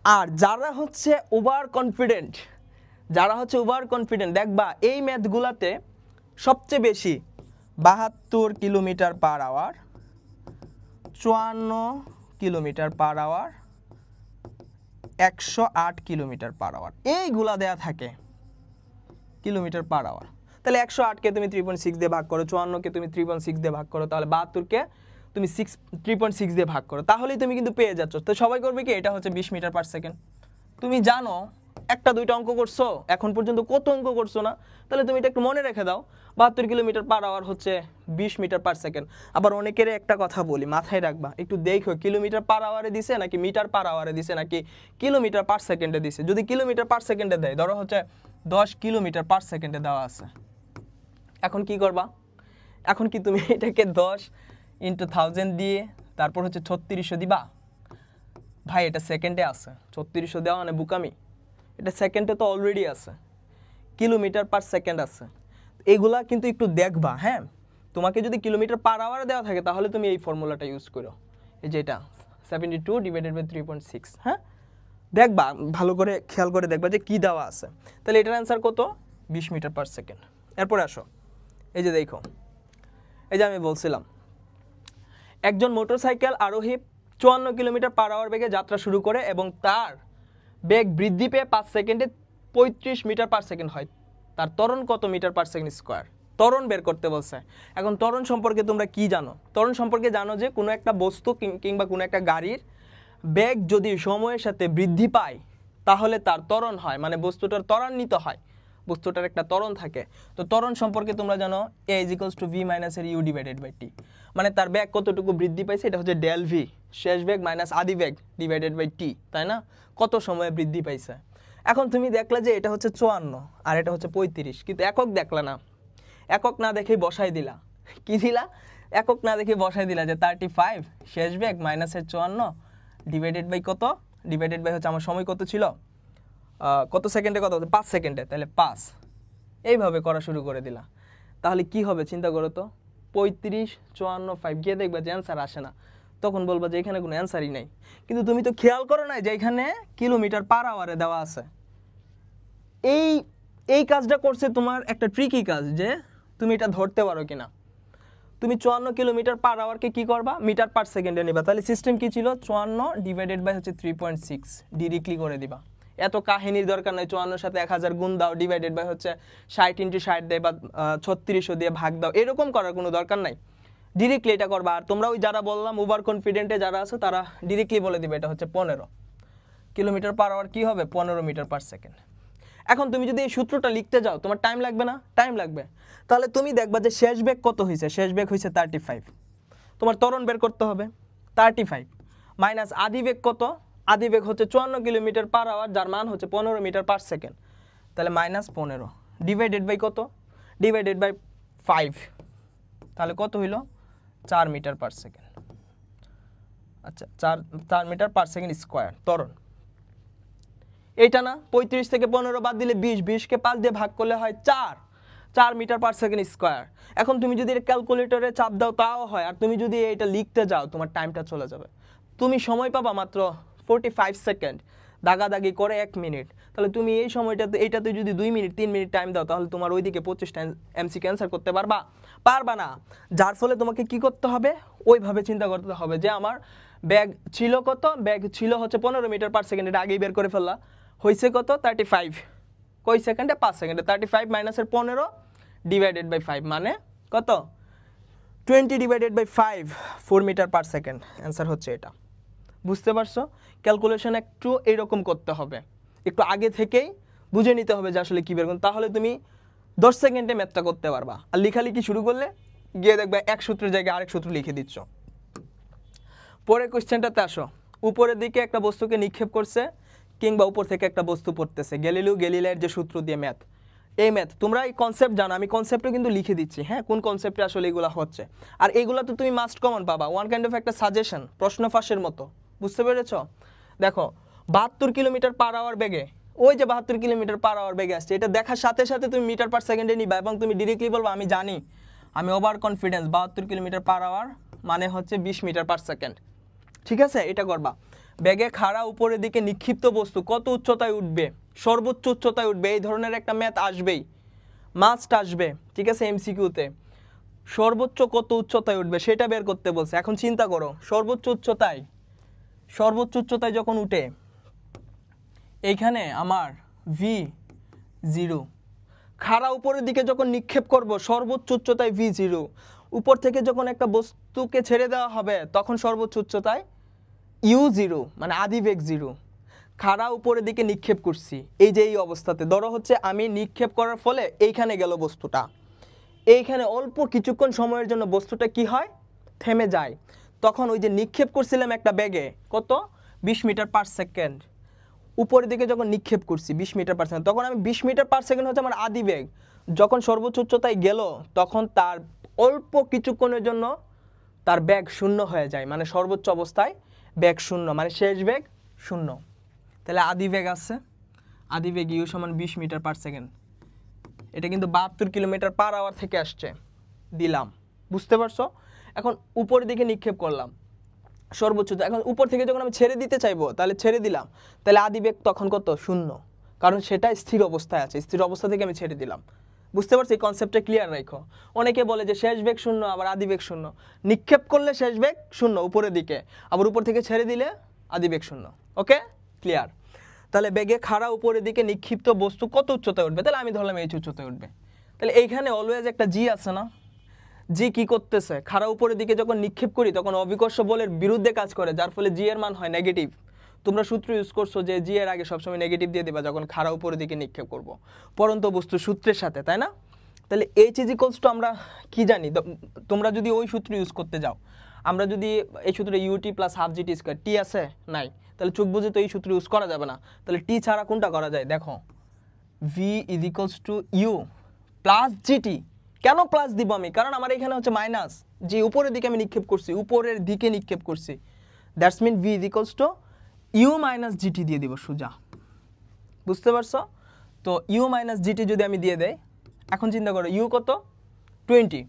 আর যারা হচ্ছে ওভার কনফিডেন্ট, দেখবা এই ম্যাথগুলাতে সবচেয়ে বেশি 72 kilometre per hour, 54 kilometre per hour, 108 kilometre per hour, এইগুলা দেয়া থাকে কিলোমিটার পার আওয়ার। তাহলে 108কে তুমি 3.6 দিয়ে ভাগ করো, 54কে তুমি 3.6 দিয়ে ভাগ করো, তাহলে 72কে তুমি 3.6 দিয়ে ভাগ করো, তাহলেই তুমি কিন্তু পেয়ে যাচ্ছ। তো সবাই করবে কি, এটা হচ্ছে 20 মিটার পার সেকেন্ড। তুমি জানো একটা দুইটা অঙ্ক করছো, এখন পর্যন্ত কত অঙ্ক করছো না? তাহলে তুমি এটা একটু মনে রেখে দাও, 72 কিলোমিটার পার আওয়ার হচ্ছে 20 মিটার পার সেকেন্ড। আবার অনেকের একটা কথা বলি, মাথায় রাখবা, একটু দেখো কিলোমিটার পার আওয়ারে দিছে নাকি মিটার পার আওয়ারে দিছে নাকি কিলোমিটার পার সেকেন্ডে দিছে। যদি কিলোমিটার পার সেকেন্ডে দেয়, ধরো হচ্ছে 10 কিলোমিটার পার সেকেন্ডে দেওয়া আছে, এখন কি করবা? এখন কি তুমি এটাকে 10 × 1000 দিয়ে তারপর হচ্ছে 3600 দিবা? ভাই এটা সেকেন্ডে আছে, 3600 দেওয়া মানে বুকামি। এটা সেকেন্ডে তো অলরেডি আছে, কিলোমিটার পার সেকেন্ড আছে। এইগুলা কিন্তু একটু দেখবা। হ্যাঁ, তোমাকে যদি কিলোমিটার পার আওয়ারে দেওয়া থাকে, তাহলে তুমি এই ফর্মুলাটা ইউজ করো, এই যে এটা 72 ডিভাইডেড বাই 3.6। হ্যাঁ, দেখবা ভালো করে, খেয়াল করে দেখবা যে কি দেওয়া আছে। তাহলে এটার অ্যান্সার কত? 20 মিটার পার সেকেন্ড। এরপরে আসো, এই যে দেখো, এই যে আমি বলছিলাম একজন মোটরসাইকেল আরোহী 54 কিলোমিটার পার আওয়ার বেগে যাত্রা শুরু করে এবং তার বেগ বৃদ্ধি পেয়ে 5 সেকেন্ডে 35 মিটার পার সেকেন্ড হয়। তার ত্বরণ কত মিটার পার সেকেন্ড স্কোয়ার? ত্বরণ বের করতে বলছে। এখন ত্বরণ সম্পর্কে তোমরা কি জানো? ত্বরণ সম্পর্কে জানো যে কোনো একটা বস্তু কিংবা কোনো একটা গাড়ির বেগ যদি সময়ের সাথে বৃদ্ধি পায়, তাহলে তার ত্বরণ হয়, মানে বস্তুটার ত্বরান্বিত হয়, বস্তুটার একটা ত্বরণ থাকে। তো ত্বরণ সম্পর্কে তোমরা জানো a = v - এর u ডিভাইডেড বাই t, মানে তার বেগ কতটুকু বৃদ্ধি পাইছে, এটা হচ্ছে ডেল v, শেষ বেগ মাইনাস আদি বেগ ডিভাইডেড বাই t, তাই না? কত সময়ে বৃদ্ধি পাইছে। এখন তুমি দেখলা যে এটা হচ্ছে 54 আর এটা হচ্ছে 35, কিন্তু একক দেখলা না, একক না দেখেই বসাই দিলা। কি দিলা? একক না দেখে বসাই দিলা যে 35 শেষ বেগ মাইনাসের 54 ডিভাইডেড বাই কত, ডিভাইডেড বাই হচ্ছে আমার সময় কত ছিল, কত সেকেন্ডে, কত হচ্ছে 5 সেকেন্ডে, তাহলে 5, এইভাবে করা শুরু করে দিলা। তাহলে কি হবে চিন্তা করো তো, 35 54 5 গিয়ে দেখবা যে অ্যান্সার আসে না, তখন বলবা যে এখানে কোনো অ্যান্সারই নাই। কিন্তু তুমি তো খেয়াল করো না যে এখানে কিলোমিটার পার আওয়ারে দেওয়া আছে। এই এই কাজটা করছে তোমার একটা ট্রিকি কাজ, যে তুমি এটা ধরতে পারো কিনা। তুমি 54 কিলোমিটার পার আওয়ারকে কি করবা, মিটার পার সেকেন্ডে নিবা। তাহলে সিস্টেম কি ছিল, 54 ডিভাইডেড বাই হচ্ছে 3.6 ডিরেক্টলি করে দিবা। এত কাহিনীর দরকার নাই, 54 সাথে 1000 গুণ দাও, ডিভাইডেড বাই হচ্ছে 60 × 60 দেয় বা 3600 দিয়ে ভাগ দাও, এরকম করার কোনো দরকার নাই, ডিরেক্টলি এটা করবা। আর তোমরা ওই যারা বললাম ওভার কনফিডেন্টে যারা আছে তারা ডিরেক্টলি বলে দিবে এটা হচ্ছে 15 কিলোমিটার পার আওয়ার কি হবে, 15 মিটার পার সেকেন্ড। এখন তুমি যদি এই সূত্রটা লিখতে যাও তোমার টাইম লাগবে না, টাইম লাগবে। তাহলে তুমি দেখবা যে শেষ বেগ কত হয়েছে, শেষ বেগ হয়েছে 35। তোমার ত্বরণ বের করতে হবে 35 মাইনাস আদি বেগ কত, আদি বেগ হচ্ছে 54 কিলোমিটার পার আওয়ার, যার মান হচ্ছে 15 মিটার পার সেকেন্ড। তাহলে -15 ডিভাইডেড বাই কত, ডিভাইডেড বাই 5, তাহলে কত হইল 4 মিটার পার সেকেন্ড। আচ্ছা 4 মিটার পার সেকেন্ড স্কোয়ার ত্বরণ। এইটা না, 35 থেকে 15 বাদ দিলে 20, 20কে 5 দিয়ে ভাগ করলে হয় 4 মিটার পার সেকেন্ড স্কোয়ার। এখন তুমি যদি এটা ক্যালকুলেটরে চাপ দাও তাও হয়, আর তুমি যদি এটা লিখতে যাও তোমার টাইমটা চলে যাবে। তুমি সময় পাবা মাত্র 45 সেকেন্ড, দাগাদাগি করে 1 মিনিট। তাহলে তুমি এই সময়টাতে এইটাতে যদি 2 মিনিট 3 মিনিট টাইম দাও তাহলে তোমার ওইদিকে 25টা এমসিকিউ অ্যান্সার করতে পারবা না। যার ফলে তোমাকে কি করতে হবে, ওইভাবে চিন্তা করতে হবে যে আমার ব্যাগ ছিল কত, ব্যাগ ছিল হচ্ছে 15 মিটার পার সেকেন্ড, এটা আগেই বের করে ফেললা, হয়েছে কত 35, কই সেকেন্ডে 5 সেকেন্ডে, 35 মাইনাসের 15 ডিভাইডেড বাই 5 মানে কত 20 divided by 5, 4 metre per second. Answer হচ্ছে এটা। বুঝতে পারছো, ক্যালকুলেশন একটু এইরকম করতে হবে, একটু আগে থেকেই বুঝে নিতে হবে যে আসলে কী বের করুন, তাহলে তুমি 10 সেকেন্ডে ম্যাথটা করতে পারবা। আর লেখালেখি শুরু করলে গিয়ে দেখবে এক সূত্রের জায়গায় আরেক সূত্র লিখে দিচ্ছ। পরের কোশ্চেনটাতে আসো, উপরের দিকে একটা বস্তুকে নিক্ষেপ করছে কিংবা উপর থেকে একটা বস্তু পড়তেছে, গ্যালিলিওর যে সূত্র দিয়ে ম্যাথ, এই ম্যাথ তোমরা এই কনসেপ্ট জানো, আমি কনসেপ্টও কিন্তু লিখে দিচ্ছি, হ্যাঁ কোন কনসেপ্টে আসলে এগুলো হচ্ছে। আর এইগুলো তো তুমি মাস্ট কমন পাবা, ওয়ান কাইন্ড অফ একটা সাজেশন, প্রশ্ন ফাঁসের মতো। বুঝতে পেরেছ? দেখো 72 কিলোমিটার পার আওয়ার বেগে, ওই যে 72 কিলোমিটার পার আওয়ার বেগে আসছে, এটা দেখার সাথে সাথে তুমি মিটার পার সেকেন্ডে নিবা এবং তুমি ডিরেক্টলি বলবা আমি জানি, আমি over confidence, 72 kilometre per hour মানে হচ্ছে 20 মিটার পার সেকেন্ড। ঠিক আছে, এটা করবা। ব্যাগে খাড়া উপরের দিকে নিক্ষিপ্ত বস্তু কত উচ্চতায় উঠবে, সর্বোচ্চ উচ্চতায় উঠবে, এই ধরনের একটা ম্যাথ আসবেই, মাস্ট আসবে। ঠিক আছে, এমসিকিউতে সর্বোচ্চ কত উচ্চতায় উঠবে সেটা বের করতে বলছে। এখন চিন্তা করো, সর্বোচ্চ উচ্চতায় যখন উঠে, এইখানে আমার v0, খাড়া উপরের দিকে যখন নিক্ষেপ করব সর্বোচ্চ উচ্চতায় v0, উপর থেকে যখন একটা বস্তুকে ছেড়ে দেওয়া হবে তখন সর্বোচ্চ উচ্চতায় u0 মানে আদিবেগ 0। খাড়া উপরের দিকে নিক্ষেপ করছি, এই যে এই অবস্থাতে ধরো হচ্ছে আমি নিক্ষেপ করার ফলে এইখানে গেল বস্তুটা, এইখানে অল্প কিছুক্ষণ সময়ের জন্য বস্তুটা কি হয়, থেমে যায়। তখন ওই যে নিক্ষেপ করছিলাম একটা ব্যাগে কত 20 মিটার পার সেকেন্ড, উপরের দিকে যখন নিক্ষেপ করছি 20 মিটার পার সেকেন্ড, তখন আমি 20 মিটার পার সেকেন্ড হচ্ছে আমার আদিবেগ। যখন সর্বোচ্চ উচ্চতায় গেল তখন তার অল্প কিছুক্ষণের জন্য তার বেগ শূন্য হয়ে যায়, মানে সর্বোচ্চ অবস্থায় বেগ শূন্য, মানে শেষ বেগ শূন্য। তাহলে আদিবেগ আছে, আদিবেগ ইউ সমান 20 মিটার পার সেকেন্ড, এটা কিন্তু 72 কিলোমিটার পার আওয়ার থেকে আসছে, দিলাম। বুঝতে পারছো? এখন উপরের দিকে নিক্ষেপ করলাম সর্বোচ্চ, এখন উপর থেকে যখন আমি ছেড়ে দিতে চাইবো তাহলে ছেড়ে দিলাম, তাহলে আদিবেগ তখন কত, শূন্য, কারণ সেটা স্থির অবস্থায় আছে, স্থির অবস্থা থেকে আমি ছেড়ে দিলাম। বুঝতে পারছি, এই কনসেপ্টটা ক্লিয়ার রাখো। অনেকে বলে যে শেষ বেগ শূন্য, আবার আদিবেগ শূন্য, নিক্ষেপ করলে শেষ বেগ শূন্য উপরের দিকে, আবার উপর থেকে ছেড়ে দিলে আদিবেগ শূন্য। ওকে, ক্লিয়ার? তাহলে বেগে খাড়া উপরের দিকে নিক্ষিপ্ত বস্তু কত উচ্চতায় উঠবে, তাহলে আমি ধরলাম এই উচ্চতায় উঠবে। তাহলে এইখানে অলওয়েজ একটা জি আছে না, জি কি করতেছে, খাড়া উপরের দিকে যখন নিক্ষেপ করি তখন অভিকর্ষ বলের বিরুদ্ধে কাজ করে, যার ফলে জি এর মান হয় নেগেটিভ। তোমরা সূত্র ইউজ করছো যে জি এর আগে সবসময় নেগেটিভ দিয়ে দিবা যখন খাড়া উপরের দিকে নিক্ষেপ করব, পরন্ত বস্তু সূত্রের সাথে, তাই না? তাহলে এইচ ইজ ইকুয়ালস টু আমরা কি জানি, তোমরা যদি ওই সূত্র ইউজ করতে যাও, আমরা যদি এই সূত্রে ut plus half gt square, t আছে নাই, তাহলে চোখ বুঝে তো এই সূত্র ইউজ করা যাবে না। তাহলে টি ছাড়া কোনটা করা যায়, দেখো v is equals to u plus gt. কেন প্লাস দিব আমি, কারণ আমার এখানে হচ্ছে মাইনাস, যে উপরের দিকে আমি নিক্ষেপ করছি, উপরের দিকে নিক্ষেপ করছি, that's mean v is equals to u minus gt দিয়ে দিব সোজা। বুঝতে পারছো? তো ইউ মাইনাস জিটি যদি আমি দিয়ে দেই, এখন চিন্তা করো ইউ কত, 20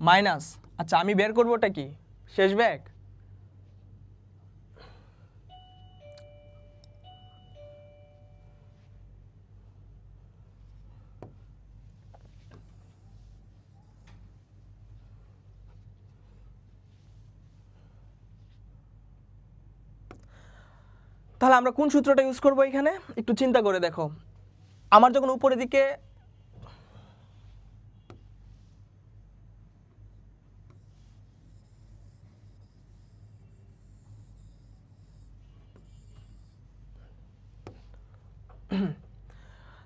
মাইনাস, আচ্ছা আমি বের করবো ওটা কি শেষ বেগ, তাহলে আমরা কোন সূত্রটা ইউজ করবো এখানে একটু চিন্তা করে দেখো। আমার যখন উপরের দিকে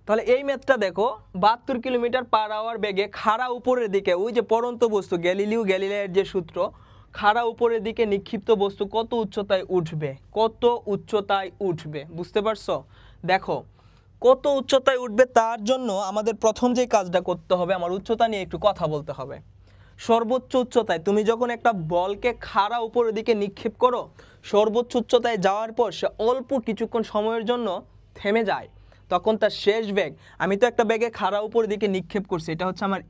তাহলে এই ম্যাথটা দেখো 72 কিলোমিটার পার আওয়ার বেগে খাড়া উপরের দিকে, ওই যে পড়ন্ত বস্তু গ্যালিলিওর যে সূত্র, খাড়া উপরের দিকে নিক্ষিপ্ত বস্তু কত উচ্চতায় উঠবে, কত উচ্চতায় উঠবে, বুঝতে পারছো? দেখো কত উচ্চতায় উঠবে, তার জন্য আমাদের প্রথম যে কাজটা করতে হবে, আমার উচ্চতা নিয়ে একটু কথা বলতে হবে। সর্বোচ্চ উচ্চতায় তুমি যখন একটা বলকে খাড়া উপরের দিকে নিক্ষেপ করো, সর্বোচ্চ উচ্চতায় যাওয়ার পর সে অল্প কিছুক্ষণ সময়ের জন্য থেমে যায়, তখন তার শেষ বেগ, আমি তো একটা বেগে খাড়া উপরের দিকে নিক্ষেপ করছি, এটা হচ্ছে আমার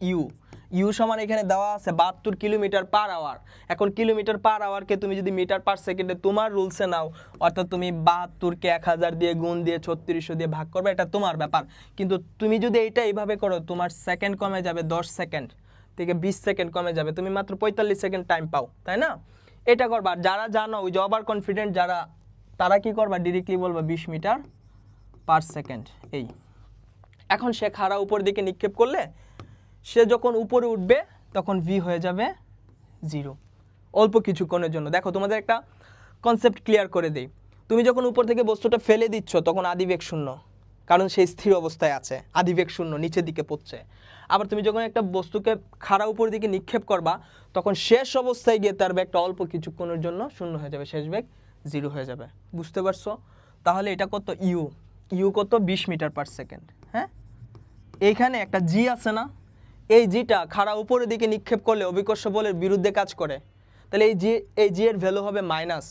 ইউ সমান এখানে দেওয়া আছে 72 কিলোমিটার পার আওয়ার। এখন কিলোমিটার পার আওয়ারকে তুমি যদি মিটার পার সেকেন্ডে তোমার রুলসে নাও, অর্থাৎ তুমি 72কে 1000 দিয়ে গুণ দিয়ে 3600 দিয়ে ভাগ করবে, এটা তোমার ব্যাপার। কিন্তু তুমি যদি এইটা এইভাবে করো, তোমার সেকেন্ড কমে যাবে 10 সেকেন্ড থেকে 20 সেকেন্ড কমে যাবে, তুমি মাত্র 45 সেকেন্ড টাইম পাও, তাই না? এটা করবা। যারা জানো ওই যে ওভার কনফিডেন্ট যারা, তারা কি করবা, ডিরেক্টলি বলবা 20 মিটার পার সেকেন্ড। এই এখন সে খাড়া উপর দিকে নিক্ষেপ করলে সে যখন উপরে উঠবে তখন ভি হয়ে যাবে 0 অল্প কিছুক্ষণের জন্য। দেখো তোমাদের একটা কনসেপ্ট ক্লিয়ার করে দেই, তুমি যখন উপর থেকে বস্তুটা ফেলে দিচ্ছ তখন আদিবেগ শূন্য, কারণ সে স্থির অবস্থায় আছে, আদিবেগ শূন্য, নিচের দিকে পড়ছে। আবার তুমি যখন একটা বস্তুকে খাড়া উপর দিকে নিক্ষেপ করবা তখন শেষ অবস্থায় গিয়ে তার বেগটা অল্প কিছুক্ষণের জন্য শূন্য হয়ে যাবে, শেষ বেগ 0 হয়ে যাবে, বুঝতে পারছো? তাহলে এটা কত, ইউ কত 20 মিটার পার সেকেন্ড। হ্যাঁ, এইখানে একটা জি আছে না, এই জিটা খাড়া উপরের দিকে নিক্ষেপ করলে অভিকর্ষ বলের বিরুদ্ধে কাজ করে, তাহলে এই জি এর ভ্যালু হবে মাইনাস।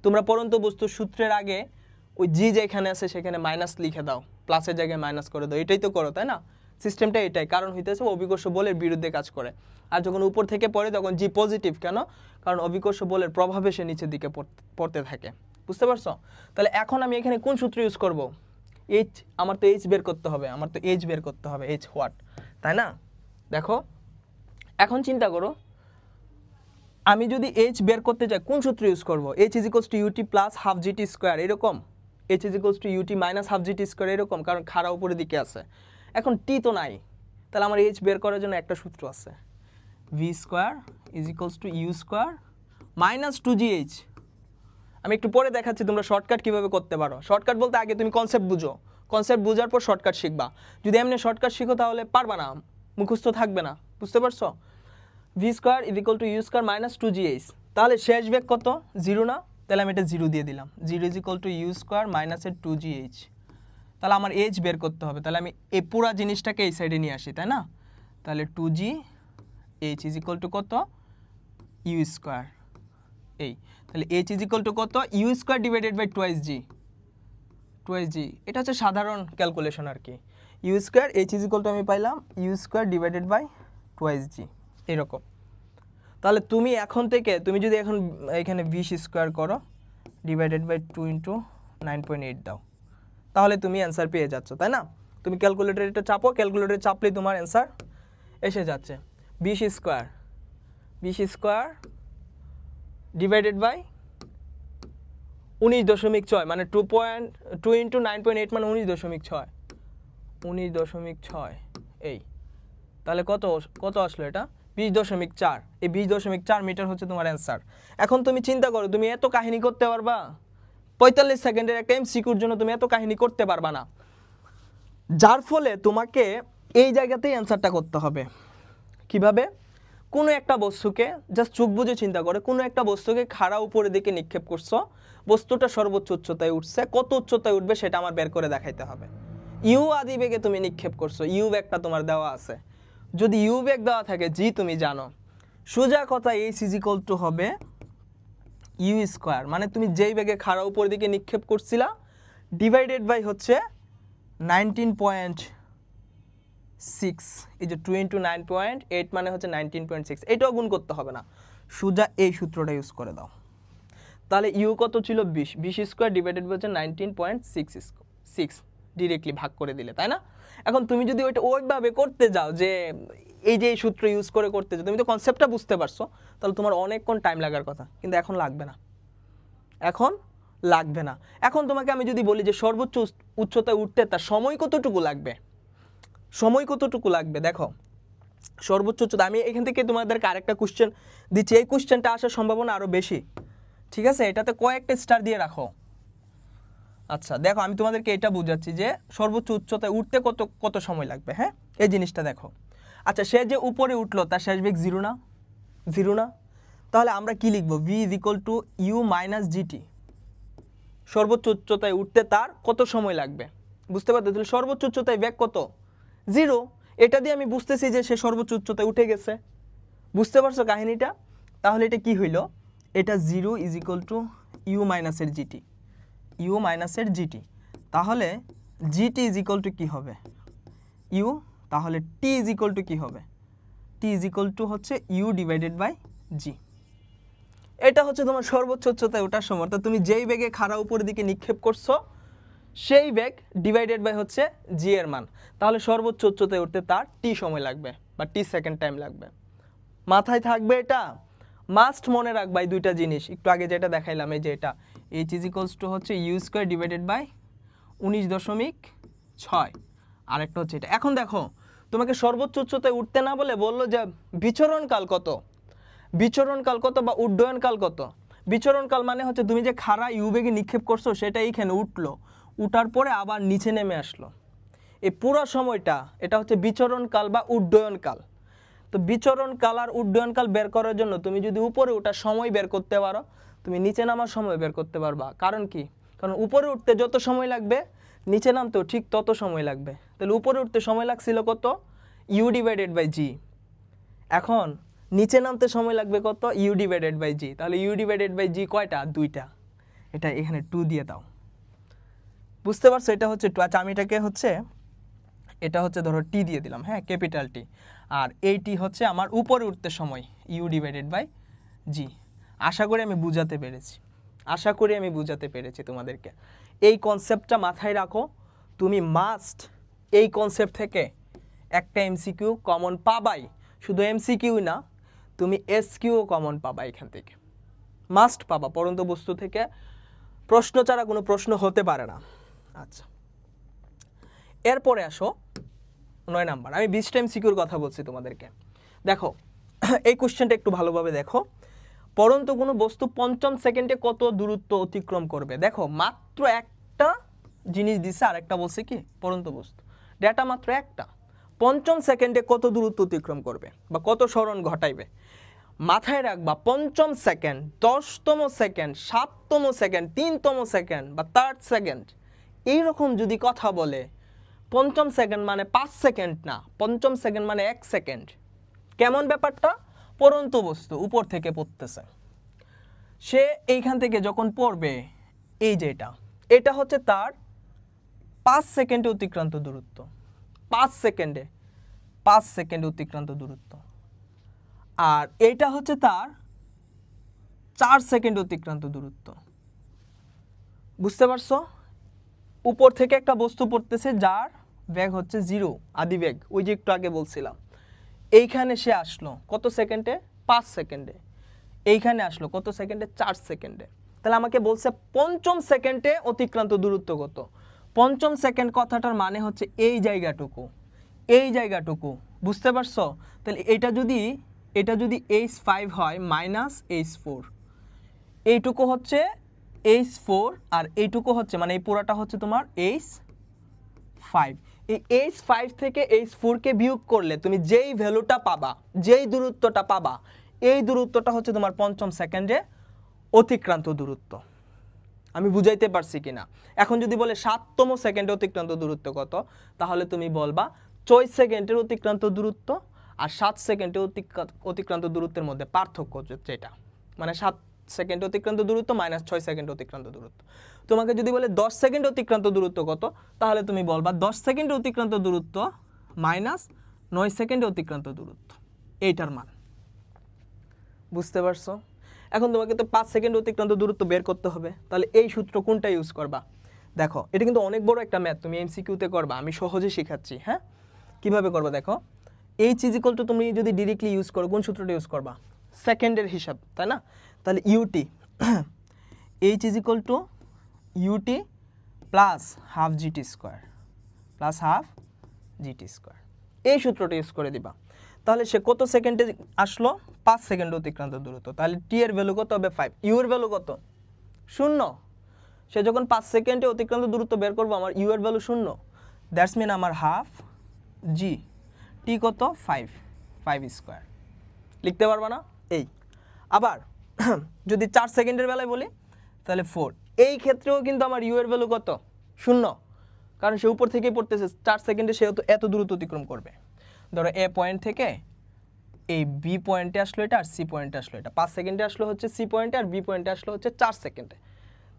তোমরা পরন্ত বস্তুর সূত্রের আগে ওই জি যেখানে আছে সেখানে মাইনাস লিখে দাও, প্লাসের জায়গায় মাইনাস করে দাও, এটাই তো করো, তাই না? সিস্টেমটা এটাই, কারণ হইতেছে অভিকর্ষ বলের বিরুদ্ধে কাজ করে। আর যখন উপর থেকে পড়ে তখন জি পজিটিভ, কেন? কারণ অভিকর্ষ বলের প্রভাবে সে নিচের দিকে পড়তে থাকে, বুঝতে পারছো? তাহলে এখন আমি এখানে কোন সূত্র ইউজ করব? এইচ, আমার তো এইচ বের করতে হবে, এইচ হোয়াট, তাই না? দেখো এখন চিন্তা করো, আমি যদি এইচ বের করতে চাই কোন সূত্র ইউজ করব? H is equals to ut plus half gt square, এরকম। H is equals to ut minus half gt square, এরকম, কারণ খাড়া উপরের দিকে আছে। এখন টি তো নাই, তাহলে আমার এইচ বের করার জন্য একটা সূত্র আছে, v square is equals to u square minus 2gh। আমি একটু পরে দেখাচ্ছি তোমরা শর্টকাট কীভাবে করতে পারো। শর্টকাট বলতে আগে তুমি কনসেপ্ট বুঝো, কনসেপ্ট বোঝার পর শর্টকাট শিখবা। যদি এমনি শর্টকাট শিখো তাহলে পারবা না, মুখস্থ থাকবে না, বুঝতে পারছো? V square is equal to u square minus 2gh, তাহলে শেষ বেগ কত, 0 না? তাহলে আমি এটা 0 দিয়ে দিলাম, 0 is equal to u square মাইনাসের 2gh। তাহলে আমার এইচ বের করতে হবে, তাহলে আমি এই পুরো জিনিসটাকে এই সাইডে নিয়ে আসি, তাই না? তাহলে 2gh ইজ ইকুয়াল টু কত, ইউ স্কোয়ার। এই তাহলে এইচ ইজ ইকুয়াল টু কত, u square divided by twice g, এটা হচ্ছে সাধারণ ক্যালকুলেশন আর কি। U square h is equal to আমি পাইলাম u square divided by twice g, এরকম। তাহলে তুমি এখন থেকে তুমি যদি এখন এখানে 20 স্কোয়ার করো ডিভাইডেড বাই 2 ইন্টু 9.8 দাও, তাহলে তুমি অ্যান্সার পেয়ে যাচ্ছ, তাই না? তুমি ক্যালকুলেটর এটা চাপো, ক্যালকুলেটরে চাপলেই তোমার অ্যান্সার এসে যাচ্ছে। 20 স্কোয়ার ডিভাইডেড বাই 19.6, মানে 2 ইন্টু 9.8 মানে 19.6, এই তাহলে কত আসলো এটা, 20.4। এই 20.4 মিটার হচ্ছে তোমার অ্যান্সার। এখন তুমি চিন্তা করো, তুমি এত কাহিনী করতে পারবা? 45 সেকেন্ডের একটা এমসিকিউর জন্য তুমি এত কাহিনী করতে পারবা না, যার ফলে তোমাকে এই জায়গাতেই অ্যান্সারটা করতে হবে। কিভাবে? কোনো একটা বস্তুকে জাস্ট চোখ বুঝে চিন্তা করে, কোনো একটা বস্তুকে খাড়া উপরের দিকে নিক্ষেপ করছো, বস্তুটা সর্বোচ্চ উচ্চতায় উঠছে, কত উচ্চতায় উঠবে সেটা আমার বের করে দেখাইতে হবে। ইউ আদি বেগে তুমি নিক্ষেপ করছো, ইউ বেগটা তোমার দেওয়া আছে, যদি ইউ বেগ দেওয়া থাকে জি তুমি জানো, সোজা কথা এইচ ইজ ইকুয়াল টু হবে ইউ স্কোয়ার, মানে তুমি যেই বেগে খাড়া উপরের দিকে নিক্ষেপ করছিলা ডিভাইডেড বাই হচ্ছে 19.6 6, এই যে 2 × 9.8 মানে হচ্ছে 19.6, এটাও গুণ করতে হবে না, সোজা এই সূত্রটা ইউজ করে দাও। তাহলে ইউ কত ছিল 20, 20 স্কোয়ার ডিভাইডেড হচ্ছে 19.6, ডিরেক্টলি ভাগ করে দিলে, তাই না? এখন তুমি যদি ওইটা ওইভাবে করতে যাও, যে এই যে এই সূত্র ইউজ করে করতে যাও, তুমি তো কনসেপ্টটা বুঝতে পারছো, তাহলে তোমার অনেকক্ষণ টাইম লাগার কথা, কিন্তু এখন লাগবে না, এখন লাগবে না। এখন তোমাকে আমি যদি বলি যে সর্বোচ্চ উচ্চতায় উঠতে তার সময় কতটুকু লাগবে, সময় কতটুকু লাগবে, দেখো সর্বোচ্চ উচ্চতা, আমি এখান থেকে তোমাদেরকে আরেকটা কোশ্চেন দিচ্ছি, এই কোশ্চেনটা আসার সম্ভাবনা আরও বেশি, ঠিক আছে? এটাতে কয়েকটা স্টার দিয়ে রাখো। আচ্ছা দেখো, আমি তোমাদেরকে এটা বুঝাচ্ছি যে সর্বোচ্চ উচ্চতায় উঠতে কত কত সময় লাগবে। হ্যাঁ, এই জিনিসটা দেখো। আচ্ছা, সে যে উপরে উঠলো তার শেষ বেগ 0 না, 0 না, তাহলে আমরা কি লিখবো, v = u - gt, সর্বোচ্চ উচ্চতায় উঠতে তার কত সময় লাগবে, বুঝতে পারছো? তাহলে সর্বোচ্চ উচ্চতায় বেগ কত, 0, এটা দিয়ে আমি বুঝতেছি যে সে সর্বোচ্চ উচ্চতায় উঠে গেছে, বুঝতে পারছো কাহিনীটা? তাহলে এটা কি হইল, এটা 0 = u - gt, u - gt, তাহলে gt = কি হবে, u, তাহলে t = কি হবে, t হচ্ছে u/g, এটা হচ্ছে তোমার সর্বোচ্চ উচ্চতায় ওঠার সময়। তো তুমি যেই বেগে খাড়া উপরের দিকে নিক্ষেপ করছো সেই বেগ ডিভাইডেড বাই হচ্ছে g এর মান, তাহলে সর্বোচ্চ উচ্চতায় উঠতে তার t সময় লাগবে বা t সেকেন্ড টাইম লাগবে। মাথায় থাকবে এটা, মাস্ট মনে রাখবা এই দুইটা জিনিস। একটু আগে যেটা দেখাইলাম, এই যে এটা h = হচ্ছে u² ডিভাইডেড বাই 19.6, আরেকটা হচ্ছে এটা। এখন দেখো, তোমাকে সর্বোচ্চ উচ্চতায় উঠতে না বলে বললো যে বিচরণকাল কত, বিচরণকাল কত বা উড্ডয়নকাল কত। বিচরণকাল মানে হচ্ছে তুমি যে খাড়া ইউ বেগে নিক্ষেপ করছো সেটা এইখানে উঠলো, উঠার পরে আবার নিচে নেমে আসলো, এই পুরো সময়টা এটা হচ্ছে বিচরণকাল বা উড্ডয়নকাল। তো বিচরণকাল আর উড্ডয়নকাল বের করার জন্য তুমি যদি উপরে ওঠার সময় বের করতে পারো, তুমি নিচে নামার সময় বের করতে পারবা। কারণ কি, কারণ উপরে উঠতে যত সময় লাগবে নিচে নামতেও ঠিক তত সময় লাগবে। তাহলে উপরে উঠতে সময় লাগছিল কত, u/g, এখন নিচে নামতে সময় লাগবে কত, u/g, তাহলে u/g কয়টা, 2টা, এটা এখানে 2 দিয়ে দাও, বুঝতে পারছো? এটা হচ্ছে 2, আচ্ছা আমি এটাকে হচ্ছে, এটা হচ্ছে ধরো t দিয়ে দিলাম, হ্যাঁ, ক্যাপিটাল T, আর এই t হচ্ছে আমার উপরে উঠতে সময়, u/g। আশা করি আমি বুঝাতে পেরেছি, আশা করি আমি বুঝাতে পেরেছি তোমাদেরকে। এই কনসেপ্টটা মাথায় রাখো, তুমি মাস্ট এই কনসেপ্ট থেকে একটা এমসিকিউ কমন পাবাই, শুধু এমসিকিউ না, তুমি এসকিউও কমন পাবা এখান থেকে, মাস্ট পাবা। পরন্ত বস্তু থেকে প্রশ্ন ছাড়া কোনো প্রশ্ন হতে পারে না। আচ্ছা, এরপরে আসো 9 নাম্বার, আমি 20টা এমসিকিউর কথা বলছি তোমাদেরকে। দেখো এই কোশ্চেনটা একটু ভালোভাবে দেখো, পরন্ত কোনো বস্তু 5ম সেকেন্ডে কত দূরত্ব অতিক্রম করবে। দেখো মাত্র একটা জিনিস দিছে, আর একটা বলছে কি পরন্ত বস্তু, ডেটা মাত্র একটা, 5ম সেকেন্ডে কত দূরত্ব অতিক্রম করবে বা কত সরণ ঘটাইবে। মাথায় রাখবা 5ম সেকেন্ড, 10তম সেকেন্ড, 7তম সেকেন্ড, 3তম সেকেন্ড বা 3rd সেকেন্ড, এইরকম যদি কথা বলে, 5ম সেকেন্ড মানে 5 সেকেন্ড না, 5ম সেকেন্ড মানে 1 সেকেন্ড। কেমন ব্যাপারটা, পরন্ত বস্তু উপর থেকে পড়তেছে, সে এইখান থেকে যখন পড়বে, এই যে এটা হচ্ছে তার 5 সেকেন্ডে অতিক্রান্ত দূরত্ব, 5 সেকেন্ডে অতিক্রান্ত দূরত্ব, আর এইটা হচ্ছে তার 4 সেকেন্ড অতিক্রান্ত দূরত্ব, বুঝতে পারছো? উপর থেকে একটা বস্তু পড়তেছে যার বেগ হচ্ছে 0, আদি বেগ, ওই যে একটু আগে বলছিলাম, এইখানে সে আসলো কত সেকেন্ডে, 5 সেকেন্ডে, এইখানে আসলো কত সেকেন্ডে, 4 সেকেন্ডে। তাহলে আমাকে বলছে 5ম সেকেন্ডে অতিক্রান্ত দূরত্ব কত। 5ম সেকেন্ড কথাটার মানে হচ্ছে এই জায়গাটুকু, এই জায়গাটুকু, বুঝতে পারছো? তাহলে এটা যদি h5 হয় -h4, এইটুকু হচ্ছে h4 আর এইটুকু হচ্ছে, মানে এই পুরাটা হচ্ছে তোমার h5। এই h5 থেকে h4 কে বিয়োগ করলে তুমি যেই ভ্যালুটা পাবা, যেই দূরত্বটা পাবা, এই দূরত্বটা হচ্ছে তোমার 5ম সেকেন্ডে অতিক্রান্ত দূরত্ব। আমি বুঝাইতে পারছি কিনা? এখন যদি বলে 7তম সেকেন্ডে অতিক্রান্ত দূরত্ব কত, তাহলে তুমি বলবা 6 সেকেন্ডের অতিক্রান্ত দূরত্ব আর 7 সেকেন্ডে অতিক্রান্ত দূরত্বের মধ্যে পার্থক্য যেটা, মানে 7 সেকেন্ডে অতিক্রান্ত দূরত্ব -6 সেকেন্ড অতিক্রান্ত দূরত্ব। তোমাকে যদি বলে 10 সেকেন্ড অতিক্রান্ত দূরত্ব কত, তাহলে তুমি বলবা 10 সেকেন্ড অতিক্রান্ত দূরত্ব মাইনাস 9 সেকেন্ডে অতিক্রান্ত দূরত্ব, এইটার মান। বুঝতে পারছো? এখন তোমাকে তো 5 সেকেন্ড অতিক্রান্ত দূরত্ব বের করতে হবে, তাহলে এই সূত্র কোনটা ইউজ করবা? দেখো এটা কিন্তু অনেক বড় একটা ম্যাথ, তুমি এমসিকিউতে করবা, আমি সহজে শেখাচ্ছি। হ্যাঁ, কিভাবে করবা দেখো। এইচ ইজ ইকুয়াল টু তুমি যদি ডিরেক্টলি ইউজ করো কোন সূত্রটা ইউজ করবা? সেকেন্ডের হিসাব, তাই না? তাহলে ut h is equal to ut plus half gt square plus half gt square, এই সূত্রটা ইউজ করে দিবা। তাহলে সে কত সেকেন্ডে আসলো? 5 সেকেন্ড অতিক্রান্ত দূরত্ব। তাহলে টি এর ভ্যালু কত হবে? 5। ইউ এর ভ্যালু কত? 0। সে যখন 5 সেকেন্ডে অতিক্রান্ত দূরত্ব বের করবো, আমার ইউ এর ভ্যালু 0, দ্যাটস মিন আমার হাফ জি, টি কত? 5 স্কোয়ার। লিখতে পারবা না? এই আবার যদি 4 সেকেন্ডের বেলায় বলি তাহলে 4। এই ক্ষেত্রেও কিন্তু আমার ইউ এর ভ্যালু কত? 0, কারণ সে উপর থেকেই পড়তেছে, 4 সেকেন্ডে সে এত দূরত্ব অতিক্রম করবে। ধরো এ পয়েন্ট থেকে এই বি পয়েন্টে আসলো এটা, আর সি পয়েন্টে আসলো এটা। 5 সেকেন্ডে আসলো হচ্ছে সি পয়েন্টে, আর বি পয়েন্টে আসলো হচ্ছে 4 সেকেন্ডে।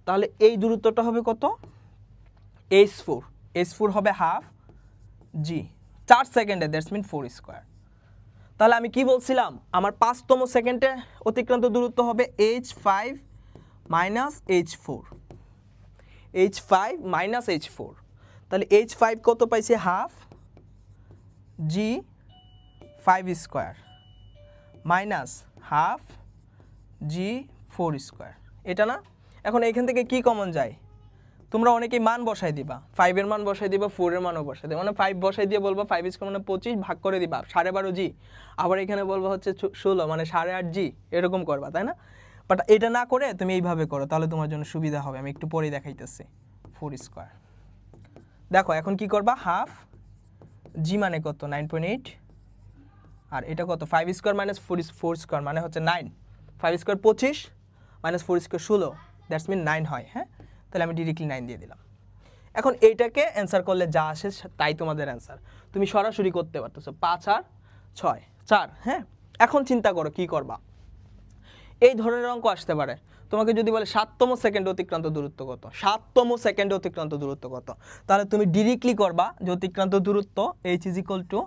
তাহলে এই দূরত্বটা হবে কত? h4 হবে হাফ জি, 4 সেকেন্ডে, দ্যাটস মিন 4 স্কোয়ার। তাহলে আমি কি বলছিলাম? আমার 5তম সেকেন্ডে অতিক্রান্ত দূরত্ব হবে h5 minus h4, h5 minus h4। তাহলে h5 কত পাইছে? হাফ জি 5 স্কোয়ার মাইনাস হাফ জি 4 স্কোয়ার, এটা না? এখন এইখান থেকে কি কমন যায়? তোমরা অনেকেই মান বসাই দিবা, 5 এর মান বসাই দিবা, 4 এর মানও বসাই দিবা, মানে 5 বসাই দিয়ে বলবা 5 স্কোয়ার মানে 25, ভাগ করে দিবা 12.5 জি, আবার এখানে বলবা হচ্ছে 16 মানে 8.5 জি, এরকম করবা, তাই না? বাট এটা না করে তুমি এইভাবে করো, তাহলে তোমার জন্য সুবিধা হবে। আমি একটু পরে দেখাইতেছি। 4 স্কোয়ার দেখো এখন কি করবা? হাফ জি মানে কত? 9.8, আর এটা কত? 5 স্কোয়ার মাইনাস 4 স্কোয়ার মানে হচ্ছে 9। 5 square 25 minus 4 square 16, that's mean 9 হয়। হ্যাঁ, তাহলে আমি ডিরেক্টলি 9 দিয়ে দিলাম। এখন এইটাকে অ্যান্সার করলে যা আসে তাই তোমাদের অ্যান্সার, তুমি সরাসরি করতে পারতেছো। 5 আর 6 4। হ্যাঁ, এখন চিন্তা করো কি করবা। এই ধরনের অঙ্ক আসতে পারে। তোমাকে যদি বলে 7তম সেকেন্ডে অতিক্রান্ত দূরত্ব কত? 7তম সেকেন্ডে অতিক্রান্ত দূরত্ব কত? তাহলে তুমি ডিরেক্টলি করবা যে অতিক্রান্ত দূরত্ব h is equal two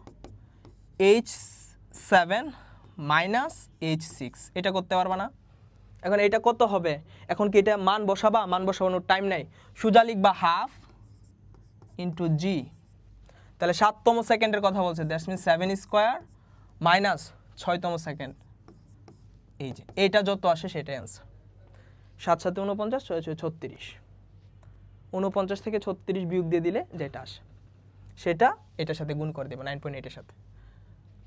h7 minus h6, এটা করতে পারবা না? এখন এটা কত হবে? এখন কি এটা মান বসাবা? মান বসানোর টাইম নাই, সোজা লিখবা হাফ ইন্টু জি। তাহলে 7তম সেকেন্ডের কথা বলছে, দ্যাটস মিন 7 স্কোয়ার মাইনাস 6তম সেকেন্ড, এই যে এইটা যত আসে সেটাই অ্যান্সার। 7 7 49, 6 6 36, 49 থেকে 36 বিয়োগ দিয়ে দিলে যেটা আসে সেটা এটার সাথে গুণ করে দেবে 9.8 এর সাথে।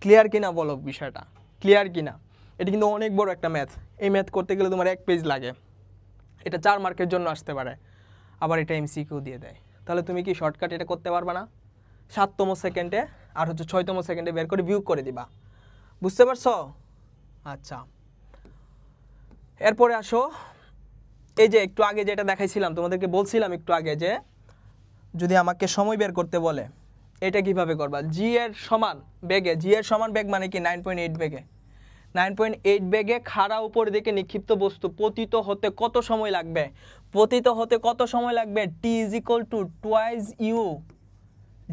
ক্লিয়ার কিনা বলো বিষয়টা? ক্লিয়ার কিনা? এটা কিন্তু অনেক বড় একটা ম্যাথ। এই ম্যাথ করতে গেলে তোমার 1 পেজ লাগে। এটা 4 মার্কের জন্য আসতে পারে, আবার এটা এমসিকিউ দিয়ে দেয়। তাহলে তুমি কি শর্টকাট এটা করতে পারবে না? 7তম সেকেন্ডে আর হচ্ছে 6তম সেকেন্ডে বের করে বিয়োগ করে দিবা। বুঝতে পারছো? আচ্ছা, এরপরে আসো, এই যে একটু আগে যেটা দেখাইছিলাম তোমাদেরকে, বলছিলাম একটু আগে যে যদি আমাকে সময় বের করতে বলে এটা কিভাবে করবা? জি এর সমান বেগে, জি এর সমান বেগ মানে কি? 9.8 বেগে। 9.8 বেগে খাড়া উপর দিকে নিক্ষিপ্ত বস্তু পতিত হতে কত সময় লাগবে? পতিত হতে কত সময় লাগবে? T is equal to twice u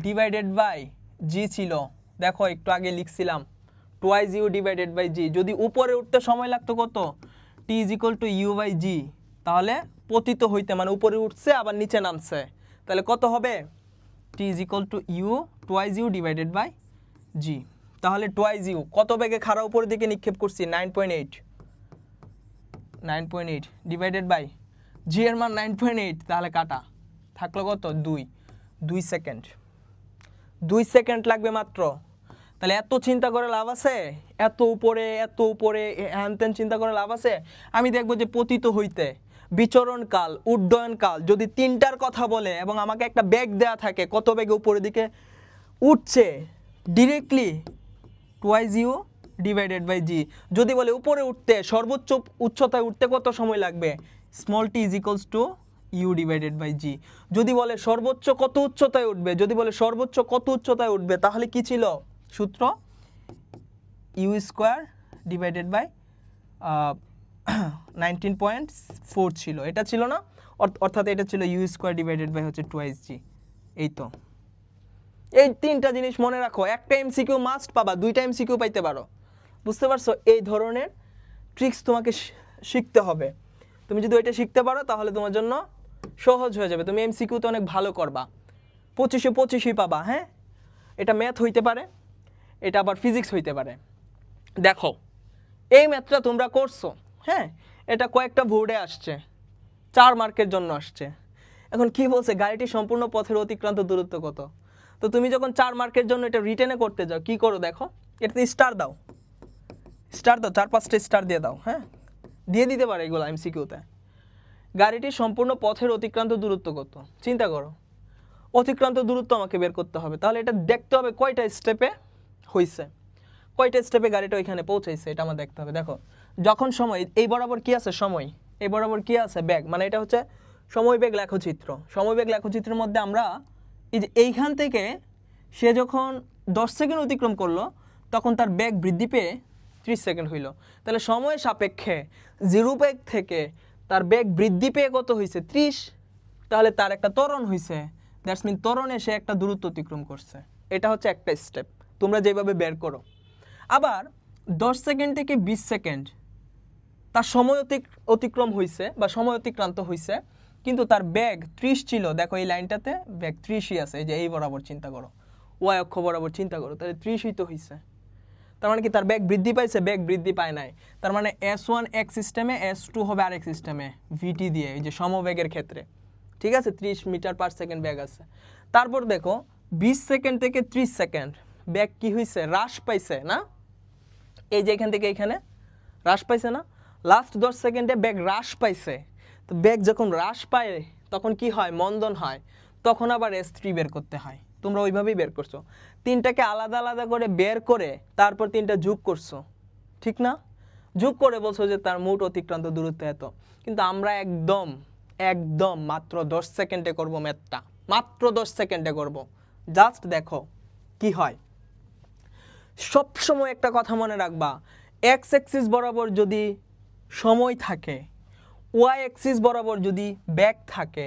divided by g ছিল। দেখো একটু আগে লিখছিলাম twice u divided by g. যদি উপরে উঠতে সময় লাগতো কত? T is equal to u by g. তাহলে পতিত হইতে মানে উপরে উঠছে আবার নিচে নামছে, তাহলে কত হবে? T is equal to u twice u divided by g. তাহলে টুয়াইস ইউ কত বেগে খাড়া উপরের দিকে নিক্ষেপ করছি? 9.8 ডিভাইডেড বাই জি এর মান 9.8, তাহলে কাটা থাকলো কত? 2 সেকেন্ড। 2 সেকেন্ড লাগবে মাত্র। তাহলে এত চিন্তা করে লাভ আছে? এত উপরে হ্যান চিন্তা করে লাভ আছে? আমি দেখবো যে পতিত হইতে, বিচরণকাল, উড্ডয়নকাল যদি 3টার কথা বলে এবং আমাকে একটা বেগ দেয়া থাকে কত বেগে উপরের দিকে উঠছে, directly twice u divided by g. যদি বলে উপরে উঠতে সর্বোচ্চ উচ্চতায় উঠতে কত সময় লাগবে? Small t is equals to u divided by g. যদি বলে সর্বোচ্চ কত উচ্চতায় উঠবে, তাহলে কি ছিল সূত্র? ইউ স্কোয়ার ডিভাইডেড বাই 19.4 ছিল, এটা ছিল না? অর্থাৎ এটা ছিল ইউ স্কোয়ার ডিভাইডেড বাই হচ্ছে টুয়াইস জি। এই তো এই তিনটা জিনিস মনে রাখো, একটা এমসিকিউ মাস্ট পাবা, দুইটা এমসিকিউ পাইতে পারো। বুঝতে পারছো? এই ধরনের ট্রিক্স তোমাকে শিখতে হবে। তুমি যদি ওইটা শিখতে পারো তাহলে তোমার জন্য সহজ হয়ে যাবে, তুমি এমসিকিউতে অনেক ভালো করবা, 25-25 পাবা। হ্যাঁ, এটা ম্যাথ হইতে পারে, এটা আবার ফিজিক্স হইতে পারে। দেখো এই ম্যাথটা তোমরা করছো, হ্যাঁ, এটা কয়েকটা বোর্ডে আসছে, 4 মার্কের জন্য আসছে। এখন কি বলছে, গাড়িটি সম্পূর্ণ পথের অতিক্রান্ত দূরত্ব কত? তো তুমি যখন 4 মার্কের জন্য এটা রিটেনে করতে যাও, কি করো দেখো, এটাতে স্টার দাও, 4-5টা স্টার দিয়ে দাও। হ্যাঁ, দিয়ে দিতে পারে এগুলো এমসিকিউতে। গাড়িটির সম্পূর্ণ পথের অতিক্রান্ত দূরত্ব কত? চিন্তা করো, অতিক্রান্ত দূরত্ব আমাকে বের করতে হবে, তাহলে এটা দেখতে হবে কয়টা স্টেপে হইছে, কয়টা স্টেপে গাড়িটা ওইখানে পৌঁছাইছে, এটা আমার দেখতে হবে। দেখো যখন সময়, এই বরাবর কি আছে সময়, এই বরাবর কি আছে বেগ, মানে এটা হচ্ছে সময় বেগ লেখচিত্র। সময় বেগ লেখচিত্রের মধ্যে আমরা এই যে এইখান থেকে সে যখন 10 সেকেন্ড অতিক্রম করলো তখন তার বেগ বৃদ্ধি পেয়ে 30 সেকেন্ড হইল। তাহলে সময়ের সাপেক্ষে 0 বেগ থেকে তার বেগ বৃদ্ধি পেয়ে কত হয়েছে? 30। তাহলে তার একটা ত্বরণ হয়েছে, দ্যাটস মিন ত্বরণে সে একটা দূরত্ব অতিক্রম করছে। এটা হচ্ছে একটা স্টেপ, তোমরা যেভাবে বের করো। আবার 10 সেকেন্ড থেকে 20 সেকেন্ড তার সময় অতিক্রম হয়েছে বা সময় অতিক্রান্ত হয়েছে, কিন্তু তার বেগ 30 ছিল। দেখো এই লাইনটাতে বেগ 30ই আছে, এই যে এই বরাবর চিন্তা করো, ওয়াই অক্ষ বরাবর চিন্তা করো, তাহলে 30ই তো হয়েছে। তার মানে কি তার বেগ বৃদ্ধি পাইছে? বেগ বৃদ্ধি পায় নাই। তার মানে S1 এক সিস্টেমে, S2 হবে আরেক সিস্টেমে, VT দিয়ে, এই যে সমবেগের ক্ষেত্রে। ঠিক আছে, 30 মিটার পার সেকেন্ড বেগ আছে। তারপর দেখো 20 সেকেন্ড থেকে 30 সেকেন্ড বেগ কি হয়েছে? হ্রাস পাইছে না? এই যে এখান থেকে এখানে হ্রাস পাইছে না? লাস্ট 10 সেকেন্ডে বেগ হ্রাস পাইছে। তো বেগ যখন হ্রাস পায় তখন কি হয়? মন্দন হয়। তখন আবার S3 বের করতে হয়। তোমরা ওইভাবেই বের করছো, তিনটাকে আলাদা আলাদা করে বের করে তারপর তিনটা যোগ করছো, ঠিক না? যোগ করে বলছো যে তার মোট অতিক্রান্ত দূরত্ব এত। কিন্তু আমরা একদম একদম মাত্র 10 সেকেন্ডে করব ম্যাথটা, মাত্র 10 সেকেন্ডে করব। জাস্ট দেখো কি হয়। সবসময় একটা কথা মনে রাখবা, এক্স অ্যাক্সিস বরাবর যদি সময় থাকে, ওয়াই অ্যাক্সিস বরাবর যদি বেগ থাকে,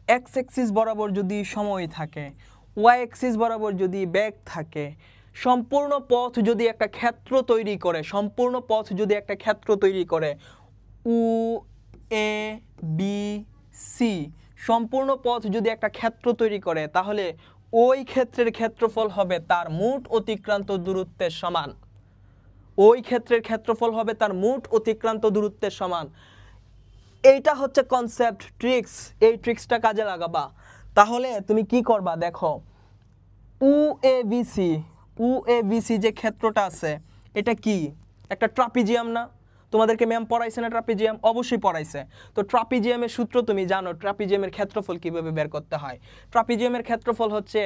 এক্স অ্যাক্সিস বরাবর যদি সময় থাকে, ওয়াই অ্যাক্সিস বরাবর যদি বেগ থাকে, সম্পূর্ণ পথ যদি একটা ক্ষেত্র তৈরি করে, সম্পূর্ণ পথ যদি একটা ক্ষেত্র তৈরি করে, উ এ বি সি সম্পূর্ণ পথ যদি একটা ক্ষেত্র তৈরি করে, তাহলে ওই ক্ষেত্রের ক্ষেত্রফল হবে তার মোট অতিক্রান্ত দূরত্বের সমান। ওই ক্ষেত্রের ক্ষেত্রফল হবে তার মোট অতিক্রান্ত দূরত্বের সমান। এইটা হচ্ছে কনসেপ্ট, ট্রিক্স। এই ট্রিক্সটা কাজে লাগাবা, তাহলে তুমি কি করবা দেখো, উ এ বি সি যে ক্ষেত্রটা আছে এটা কি? একটা ট্রাপিজিয়াম না? তোমাদেরকে ম্যাম পড়াইছে না ট্রাপিজিয়াম? অবশ্যই পড়াইছে। তো ট্রাপিজিয়ামের সূত্র তুমি জানো, ট্রাপিজিয়ামের ক্ষেত্রফল কিভাবে বের করতে হয়। ট্রাপিজিয়ামের ক্ষেত্রফল হচ্ছে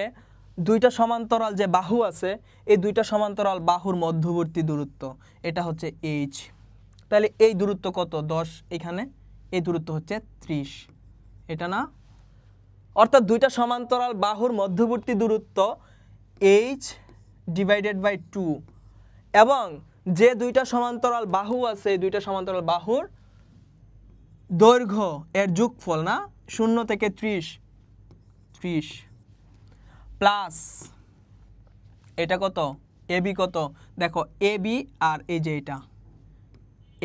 দুইটা সমান্তরাল যে বাহু আছে, এই দুইটা সমান্তরাল বাহুর মধ্যবর্তী দূরত্ব, এটা হচ্ছে h। তাহলে এই দূরত্ব কত? 10। এখানে এই দূরত্ব হচ্ছে 30, এটা না? অর্থাৎ দুইটা সমান্তরাল বাহুর মধ্যবর্তী দূরত্ব h ডিভাইডেড বাই 2, এবং যে দুইটা সমান্তরাল বাহু আছে এই দুইটা সমান্তরাল বাহুর দৈর্ঘ্য এর যোগফল না? 0 থেকে 30 প্লাস এটা কত? এবি কত? দেখো এবি আর এই যে এটা,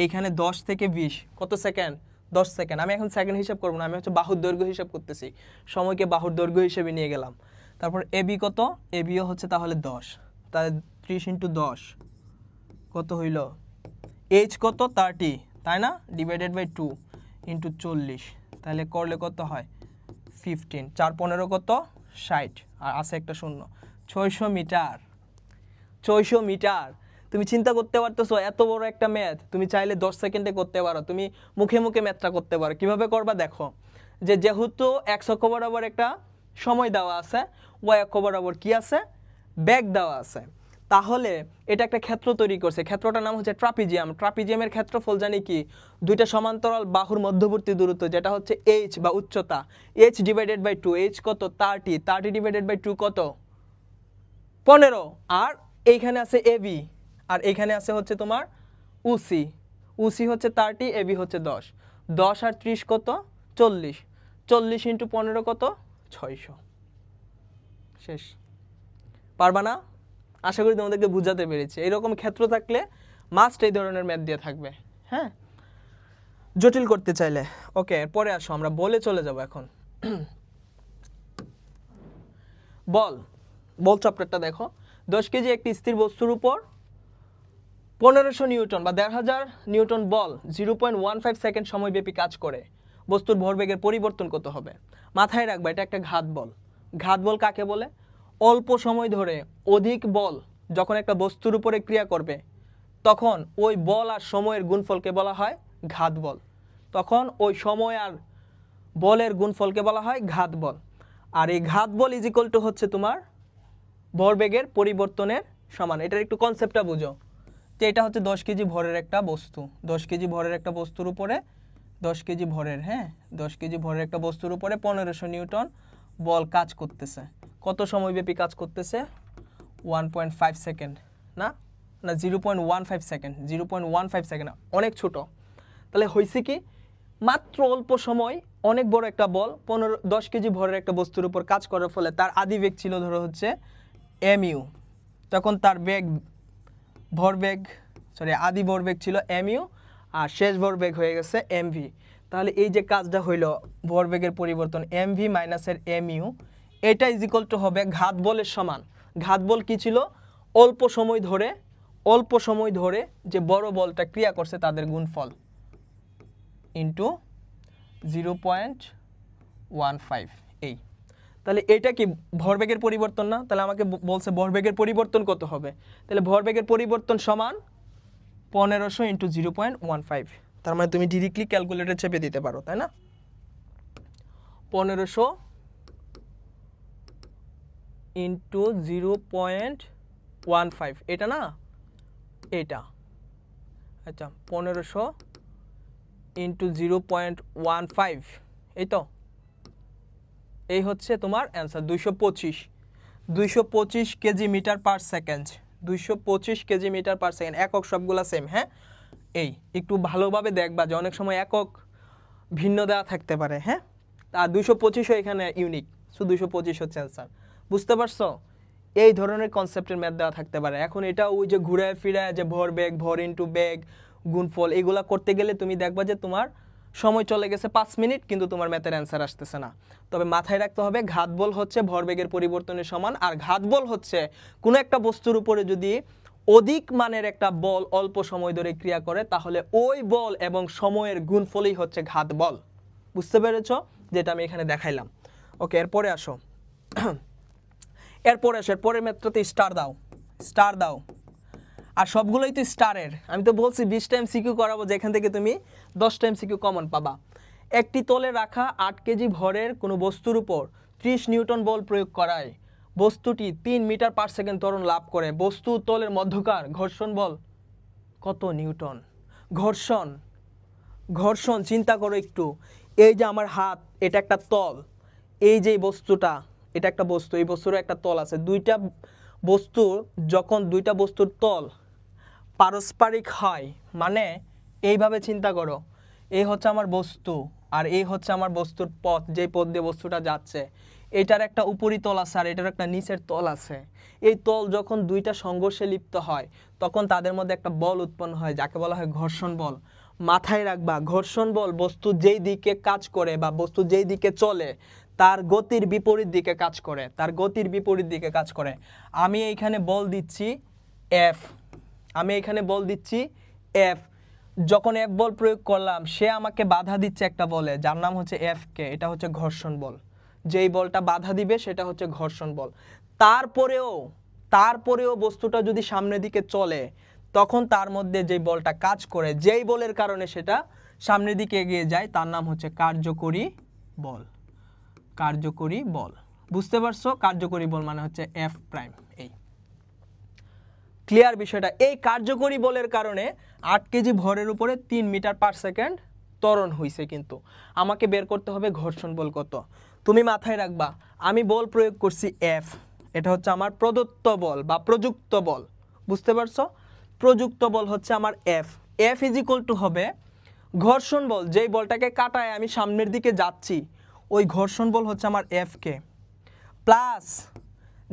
এইখানে 10 থেকে 20 কত সেকেন্ড? 10 সেকেন্ড। আমি এখন সেকেন্ড হিসাব করব না, আমি হচ্ছে বাহুর দৈর্ঘ্য হিসাব করতেছি, সময়কে বাহুর দৈর্ঘ্য হিসেবে নিয়ে গেলাম। তারপর এবি কত? এবিও হচ্ছে তাহলে 10, তাহলে 30 × 10 কত হইল? এইচ কত? 30, তাই না? ডিভাইডেড বাই 2 × 40, তাহলে করলে কত হয়? 15। 4 15 কত? 60, আর আছে একটা শূন্য। 600 মিটার। 600 মিটার। তুমি চিন্তা করতে পারতেছো, এত বড় একটা ম্যাথ তুমি চাইলে 10 সেকেন্ডে করতে পারো। তুমি মুখে মুখে ম্যাথটা করতে পারো। কিভাবে করবা দেখো, যে যেহেতু x অক্ষ বরাবর একটা সময় দেওয়া আছে, y অক্ষ বরাবর কি আছে? বেগ দেওয়া আছে, তাহলে এটা একটা ক্ষেত্র তৈরি করছে। ক্ষেত্রটার নাম হচ্ছে ট্রাপিজিয়াম। ট্রাপিজিয়ামের ক্ষেত্রফল জানি কি? দুইটা সমান্তরাল বাহুর মধ্যবর্তী দূরত্ব, যেটা হচ্ছে h বা উচ্চতা, h ডিভাইডেড বাই 2। h কত? 30, 30 ডিভাইডেড বাই 2 কত? 15। আর এইখানে আছে এবি, আর এইখানে আছে হচ্ছে তোমার উসি। উসি হচ্ছে 30, এবি হচ্ছে 10। 10 আর 30 কত? 40। 40 × 15 কত? 600। শেষ। পারবা না? আশা করি তোমাদেরকে বুঝাতে পেরেছি। এইরকম ক্ষেত্র থাকলে মাস্ট এই ধরনের ম্যাথ দিয়ে থাকবে। হ্যাঁ, জটিল করতে চাইলে। ওকে, পরে আসো, আমরা বলে চলে যাব এখন। বল বল চ্যাপ্টারটা দেখো। 10 কেজি একটি স্থির বস্তুর উপর 1500 নিউটন বা 1500 নিউটন বল 0.15 সেকেন্ড সময়ব্যাপী কাজ করে। বস্তুর ভরবেগের পরিবর্তন কত হবে? মাথায় রাখবা, এটা একটা ঘাত বল। ঘাত বল কাকে বলে? অল্প সময় ধরে অধিক বল যখন একটা বস্তুর উপরে ক্রিয়া করবে, তখন ওই বল আর সময়ের গুণফলকে বলা হয় ঘাত বল। তখন ওই সময় আর বলের গুণফলকে বলা হয় ঘাত বল। আর এই ঘাত বল ইজ ইকুয়াল টু হচ্ছে তোমার ভরবেগের পরিবর্তনের সমান। এটার একটু কনসেপ্টটা বুঝো। তো এটা হচ্ছে 10 কেজি ভরের একটা বস্তু। 10 কেজি ভরের একটা বস্তুর উপরে 10 কেজি ভরের 10 কেজি ভরের একটা বস্তুর উপরে 1500 নিউটন বল কাজ করতেছে। কত সময়ব্যাপী কাজ করতেছে? 1.5 সেকেন্ড না 0.15 সেকেন্ড। 0.15 সেকেন্ড অনেক ছোট। তাহলে হয়েছে কি, মাত্র অল্প সময় অনেক বড় একটা বল 10 কেজি ভরের একটা বস্তুর উপর কাজ করার ফলে তার আদি বেগ ছিল ধরো হচ্ছে mu, তখন তার আদি ভরবেগ ছিল mu আর শেষ ভরবেগ হয়ে গেছে mv। তাহলে এই যে কাজটা হইল ভরবেগের পরিবর্তন mv মাইনাসের mu, এটা ইজ ইকুয়াল টু হবে ঘাত বলের সমান। ঘাত বল কি ছিল? অল্প সময় ধরে যে বড় বলটা ক্রিয়া করছে তাদের গুণফল ইন্টু 0.15। এই তাহলে এটা কি ভরবেগের পরিবর্তন না? তাহলে আমাকে বলছে ভরবেগের পরিবর্তন কত হবে। তাহলে ভরবেগের পরিবর্তন সমান 1500 ইন্টু 0.15। তার মানে তুমি ডিরেক্টলি ক্যালকুলেটর চেপে দিতে পারো, তাই না? 1500 ইন্টু 0.15, এটা না, এটা আচ্ছা 1500 ইন্টু 0.15, এই তো, এই হচ্ছে তোমার answer. 225 kg metre per second. 225 kg metre per second. একক সবগুলা সেম। হ্যাঁ, এই একটু ভালোভাবে দেখবা যে অনেক সময় একক ভিন্ন দেওয়া থাকতে পারে। হ্যাঁ, আর 225ও এখানে ইউনিক, শুধু 225 হচ্ছে অ্যান্সার। বুঝতে পারছো? এই ধরনের কনসেপ্টের ম্যাথ দেওয়া থাকতে পারে। এখন এটা ওই যে ঘুরে ফিরে যে ভরবেগ, ভর ইন্টু বেগ, গুণফল, এগুলা করতে গেলে তুমি দেখবা যে তোমার সময় চলে গেছে 5 মিনিট, কিন্তু তোমার ম্যাথের অ্যান্সার আসতেছে না। তবে মাথায় রাখতে হবে ঘাত বল হচ্ছে ভরবেগের পরিবর্তনের সমান। আর ঘাত বল হচ্ছে কোনো একটা বস্তুর উপরে যদি অধিক মানের একটা বল অল্প সময় ধরে ক্রিয়া করে, তাহলে ওই বল এবং সময়ের গুণফলই হচ্ছে ঘাত বল। বুঝতে পেরেছো? যেটা আমি এখানে দেখাইলাম। ওকে, এরপরে আসো। পরের ম্যাথটাতে স্টার দাও। আর সবগুলোই তো স্টারের। আমি তো বলছি 20 টাইম সিকিউ করাবো, যেখান থেকে তুমি 10 টাইম সিকিউ কমন পাবা। একটি তলে রাখা 8 কেজি ভরের কোনো বস্তুর উপর 30 নিউটন বল প্রয়োগ করায় বস্তুটি 3 মিটার পার সেকেন্ড ত্বরণ লাভ করে। বস্তু তলের মধ্যকার ঘর্ষণ বল কত নিউটন? ঘর্ষণ চিন্তা করো একটু। এই যে আমার হাত, এটা একটা তল। এই যে বস্তুটা, এটা একটা বস্তু, এই বস্তুরও একটা তল আছে। যখন দুইটা বস্তুর তল পারস্পরিক হয়, মানে এইভাবে চিন্তা করো, এই হচ্ছে আমার বস্তু আর এই হচ্ছে আমার বস্তুর পথ, যে পথ দিয়ে বস্তুটা যাচ্ছে। এটার একটা উপরি তল আছে আর এটার একটা নিচের তল আছে। এই তল যখন দুইটা সংঘর্ষে লিপ্ত হয়, তখন তাদের মধ্যে একটা বল উৎপন্ন হয়, যাকে বলা হয় ঘর্ষণ বল। মাথায় রাখবা, ঘর্ষণ বল বস্তু যেই দিকে কাজ করে বা বস্তু যেই দিকে চলে তার গতির বিপরীত দিকে কাজ করে। আমি এইখানে বল দিচ্ছি এফ। যখন এফ বল প্রয়োগ করলাম, সে আমাকে বাধা দিচ্ছে একটা বলে, যার নাম হচ্ছে এফ কে। এটা হচ্ছে ঘর্ষণ বল। যেই বলটা বাধা দিবে সেটা হচ্ছে ঘর্ষণ বল। তারপরেও বস্তুটা যদি সামনের দিকে চলে, তখন তার মধ্যে যে বলটা কাজ করে, যেই বলের কারণে সেটা সামনের দিকে এগিয়ে যায়, তার নাম হচ্ছে কার্যকরী বল। বুঝতে পারছো? কার্যকরী বল মানে হচ্ছে এফ প্রাইম। এই ক্লিয়ার বিষয়টা? এই কার্যকরী বলের কারণে 8 কেজি ভরের উপরে 3 মিটার পার সেকেন্ড ত্বরণ হইছে, কিন্তু আমাকে বের করতে হবে ঘর্ষণ বল কত। তুমি মাথায় রাখবা, আমি বল প্রয়োগ করছি এফ, এটা হচ্ছে আমার প্রদত্ত বল বা প্রযুক্ত বল। বুঝতে পারছো? প্রযুক্ত বল হচ্ছে আমার এফ ইজ ইকুয়াল টু হবে ঘর্ষণ বল, যেই বলটাকে কাটায় আমি সামনের দিকে যাচ্ছি, ওই ঘর্ষণ বল হচ্ছে আমার এফ কে, প্লাস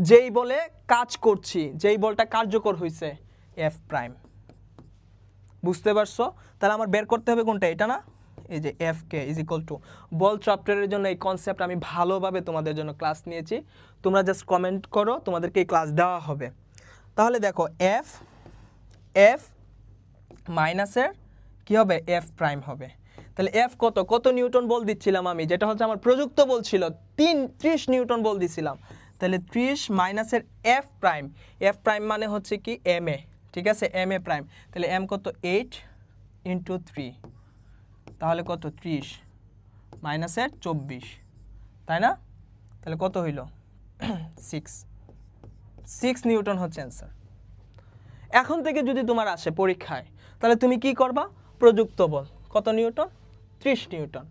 যেই বলে কাজ করছি, যেই বলটা কার্যকর হয়েছে এফ প্রাইম। বুঝতে পারছো? তাহলে আমার বের করতে হবে কোনটা, এটা না? এই যে f k is equal to, বল চ্যাপ্টারের জন্য এই কনসেপ্ট আমি ভালোভাবে তোমাদের জন্য ক্লাস নিয়েছি, তোমরা জাস্ট কমেন্ট করো, তোমাদেরকে এই ক্লাস দেওয়া হবে। তাহলে দেখো এফ এফ মাইনাসের কি হবে, এফ প্রাইম হবে। তাহলে এফ কত, কত নিউটন বল দিচ্ছিলাম আমি, যেটা হচ্ছে আমার প্রযুক্ত বল ছিল, 30 নিউটন বল দিছিলাম। তাহলে 30 মাইনাসের এফ প্রাইম, এফ প্রাইম মানে হচ্ছে কি এম এ, ঠিক আছে, এম এ প্রাইম। তাহলে এম কত, 8 ইন্টু 3, তাহলে কত 30 মাইনাসের 24, তাই না? তাহলে কত হইল 6 নিউটন হচ্ছে অ্যান্সার। এখন থেকে যদি তোমার আসে পরীক্ষায়, তাহলে তুমি কি করবা, প্রযুক্ত বল কত নিউটন, 30 নিউটন,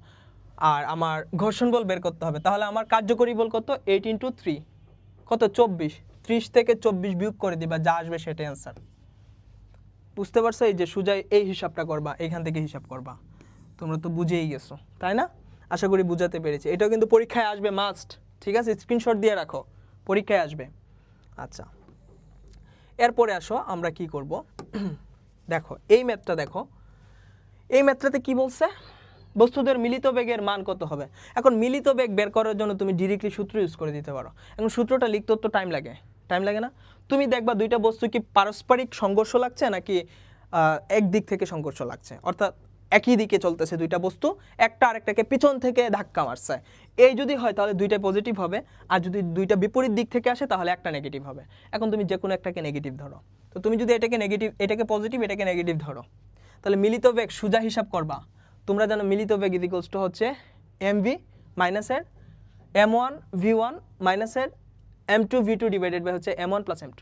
আর আমার ঘর্ষণ বল বের করতে হবে। তাহলে আমার কার্যকরী বল কত, 8 ইন্টু 3 কত 24, 30 থেকে 24 বিয়োগ করে দিবা, যা আসবে সেটাই অ্যান্সার। বুঝতে পারছো? এই যে সুজাই এই হিসাবটা করবা, এইখান থেকে হিসাব করবা। তোমরা তো বুঝেই গেছো, তাই না? আশা করি বুঝাতে পেরেছি। এটাও কিন্তু পরীক্ষায় আসবে মাস্ট, ঠিক আছে, স্ক্রিনশট দিয়ে রাখো, পরীক্ষায় আসবে। আচ্ছা, এরপরে আসো আমরা কি করব। দেখো এই ম্যাথটা দেখো, এই ম্যাথটাতে কি বলছে, বস্তুদের মিলিত বেগের মান কত হবে। এখন মিলিত বেগ বের করার জন্য তুমি ডিরেক্টলি সূত্র ইউজ করে দিতে পারো। এখন সূত্রটা লিখতে তো টাইম লাগে না? তুমি দেখবা দুইটা বস্তু কি পারস্পরিক সংঘর্ষ লাগছে নাকি এক দিক থেকে সংঘর্ষ লাগছে, অর্থাৎ একই দিকে চলতেছে দুইটা বস্তু, একটা আরেকটাকে পিছন থেকে ধাক্কা মারছে। এই যদি হয় তাহলে দুইটা পজিটিভ হবে, আর যদি দুইটা বিপরীত দিক থেকে আসে তাহলে একটা নেগেটিভ হবে। এখন তুমি যে কোনো একটাকে নেগেটিভ ধরো, তো তুমি যদি এটাকে নেগেটিভ, এটাকে পজিটিভ, এটাকে নেগেটিভ ধরো, তাহলে মিলিত বেগ সোজা হিসাব করবা। তোমরা জানো মিলিত বেগ ইকুয়ালস টু হচ্ছে mv মাইনাসের m1 v1 মাইনাসের m2 v2 ডিভাইডেড বাই হচ্ছে m1 প্লাস m2।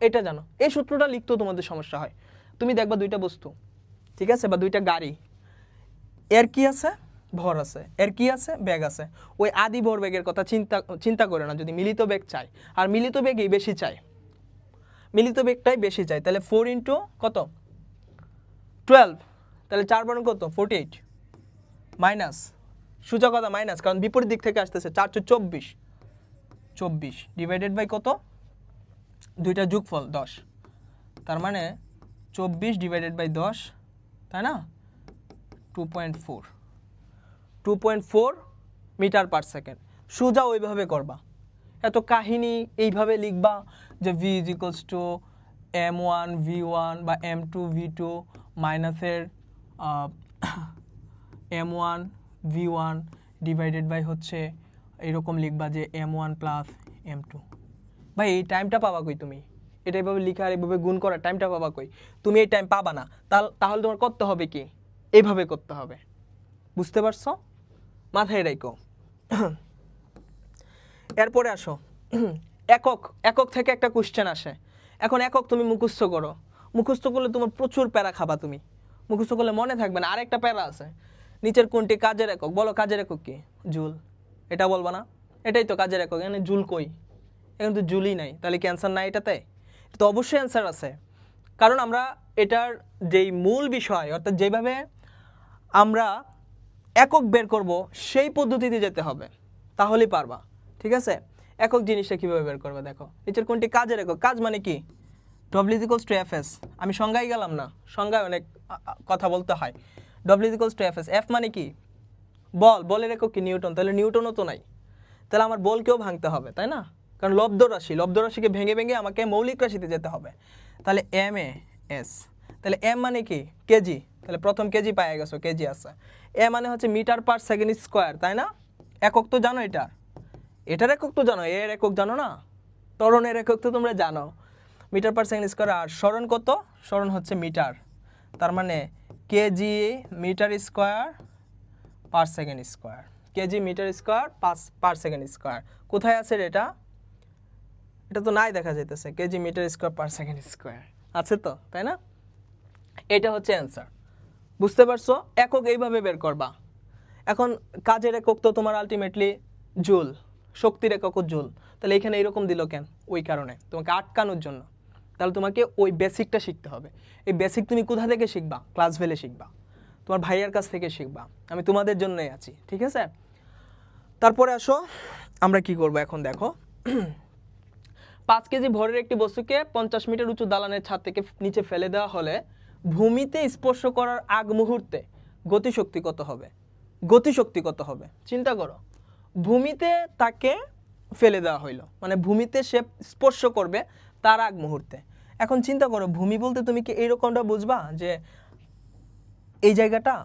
এটা জানো, এই সূত্রটা লিখতেও তোমাদের সমস্যা হয়। তুমি দেখবা দুইটা বস্তু, ঠিক আছে, বা দুইটা গাড়ি, এর কি আছে, ভর আছে, এর কি আছে, বেগ আছে। ওই আদি ভর বেগের কথা চিন্তা করে না, যদি মিলিত বেগ চাই, আর মিলিত বেগই বেশি চাই, মিলিত বেগটাই বেশি চাই। তাহলে 4 ইন্টু কত 12, তাহলে 4 বর্গ কত 48, মাইনাস সোজা কথা মাইনাস, কারণ বিপরীত দিক থেকে আসতেছে, 424 ডিভাইডেড বাই কত, দুইটা যোগফল 10, তার মানে 24 ডিভাইডেড বাই 10, তাই না, 2.4 মিটার পার সেকেন্ড। সোজা ওইভাবে করবা, এত কাহিনী এইভাবে লিখবা যে v is equals two m1 v1 বা m2 v2 মাইনাসের m1 v1 ডিভাইডেড বাই হচ্ছে এরকম লিখবা যে m1 প্লাস m2। ভাই এই টাইমটা পাবা কই তুমি, এটা এইভাবে লিখা আর এইভাবে গুণ করার টাইমটা পাবা কই? তুমি এই টাইম পাবা না, তাহলে তোমার করতে হবে কি, এইভাবে করতে হবে। বুঝতে পারছো? মাথায় রাখো। এরপরে আসো একক থেকে একটা কোশ্চেন আসে। এখন একক তুমি মুখস্থ করো, মুখস্থ করলে তোমার প্রচুর প্যারা খাবা, তুমি মুখস্থ করলে মনে থাকবে না। আরেকটা প্যারা আছে, নিচের কোনটি কাজের একক, বলো কাজের একক কি, জুল, এটা বলবা না? এটাই তো কাজের একক, এখানে জুল কই, এখানে তো জুলই নাই, তাহলে কি অ্যান্সার নাই এটাতে? তো অবশ্যই অ্যান্সার আছে, কারণ আমরা এটার যেই মূল বিষয়, অর্থাৎ যেভাবে আমরা একক বের করব সেই পদ্ধতিতে যেতে হবে, তাহলেই পারবা, ঠিক আছে? একক জিনিসটা কীভাবে বের করবে দেখো, নিচের কোনটি কাজের একক, কাজ মানে কি, W ইকুয়ালস টু FS। আমি সংজ্ঞায় গেলাম না, সংজ্ঞায় অনেক কথা বলতে হয়। W equals to FS, F মানে কি, বলের একক কি, নিউটন, তাহলে নিউটনও তো নাই, তাহলে আমার বলকেও ভাঙতে হবে, তাই না? কারণ লব্ধ রাশিকে ভেঙে ভেঙে আমাকে মৌলিক রাশিতে যেতে হবে। তাহলে MAS, তাহলে M মানে কি, কেজি, তাহলে প্রথম কেজি পাওয়া গেছো, কেজি আছে। এ মানে হচ্ছে মিটার পার সেকেন্ড স্কোয়ার, তাই না? একক তো জানো, এটার একক তো জানো, এর একক জানো না? ত্বরণের একক তো তোমরা জানো, মিটার পার সেকেন্ড স্কোয়ার। আর স্মরণ কত, স্মরণ হচ্ছে মিটার, তার মানে kg metre square per second square, kg metre square per second square. কোথায় আছে এটা তো নাই দেখা যাইতেছে, kg metre square per second square আছে তো, তাই না? এটা হচ্ছে অ্যান্সার। বুঝতে পারছো? একক এইভাবে বের করবা। এখন কাজের একক তো তোমার আলটিমেটলি জুল, শক্তির এককও জুল, তাহলে এখানে এরকম দিল কেন? ওই কারণে তোমাকে আটকানোর জন্য। তাহলে তোমাকে ওই বেসিকটা শিখতে হবে। এই বেসিক তুমি কোথা থেকে শিখবা? ক্লাস ভেলে শিখবা, তোমার ভাইয়ার কাছ থেকে শিখবা, আমি তোমাদের জন্যই আছি, ঠিক আছে? তারপরে আসো আমরা কি করব এখন, দেখো 5 কেজি ভরের একটি বস্তুকে 50 মিটার উঁচু দালানের ছাদ থেকে নিচে ফেলে দেওয়া হলে ভূমিতে স্পর্শ করার আগ মুহূর্তে গতিশক্তি কত হবে? গতিশক্তি কত হবে চিন্তা করো। ভূমিতে তাকে ফেলে দেওয়া হইলো, মানে ভূমিতে সে স্পর্শ করবে তার আগ মুহূর্তে। এখন চিন্তা করো, ভূমি বলতে তুমি কি এইরকমটা বুঝবা যে এই জায়গাটা?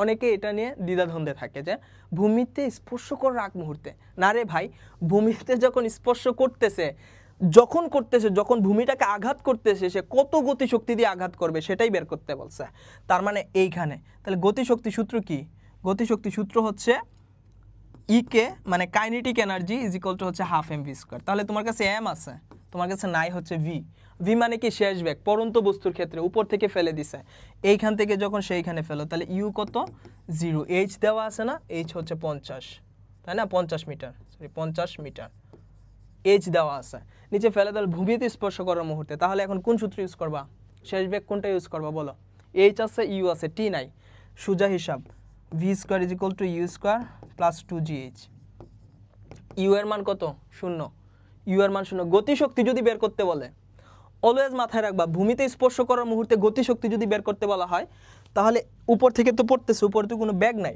অনেকে এটা নিয়ে দ্বিধাদ্বন্দ্বে থাকে যে ভূমিতে স্পর্শ করার আগ মুহূর্তে। না রে ভাই, ভূমিতে যখন স্পর্শ করতেছে, যখন ভূমিটাকে আঘাত করতেছে, সে কত গতিশক্তি দিয়ে আঘাত করবে সেটাই বের করতে বলছে। তার মানে এইখানে তাহলে গতিশক্তি সূত্র কি? গতিশক্তি সূত্র হচ্ছে ইকে মানে kinetic energy is equal two হচ্ছে হাফ এম ভি স্কোয়ার। তাহলে তোমার কাছে এম আছে, তোমার কাছে নাই হচ্ছে ভি। ভি মানে কি? শেষ বেগ। পরন্ত বস্তুর ক্ষেত্রে উপর থেকে ফেলে দিছে, এইখান থেকে যখন সেইখানে ফেলো, তাহলে ইউ কত? 0। এইচ দেওয়া আছে না? এইচ হচ্ছে 50, তাই না? 50 মিটার, সরি 50 মিটার এইচ দেওয়া আছে। নিচে ফেলে তাহলে ভূমিতে স্পর্শ করার মুহূর্তে। তাহলে এখন কোন সূত্র ইউজ করবা? শেষ বেগ কোনটা ইউজ করবা বলো? এইচ আছে, ইউ আছে, টি নাই। সোজা হিসাব, v square is equal to u square plus 2gh। U এর মান কত? 0। ইউ এর মান 0। গতিশক্তি যদি বের করতে বলে, অলওয়েজ মাথায় রাখবা, ভূমিতে স্পর্শ করার মুহূর্তে গতিশক্তি যদি বের করতে বলা হয়, তাহলে উপর থেকে তো পড়তেছে, উপরে তো কোনো ব্যাগ নাই,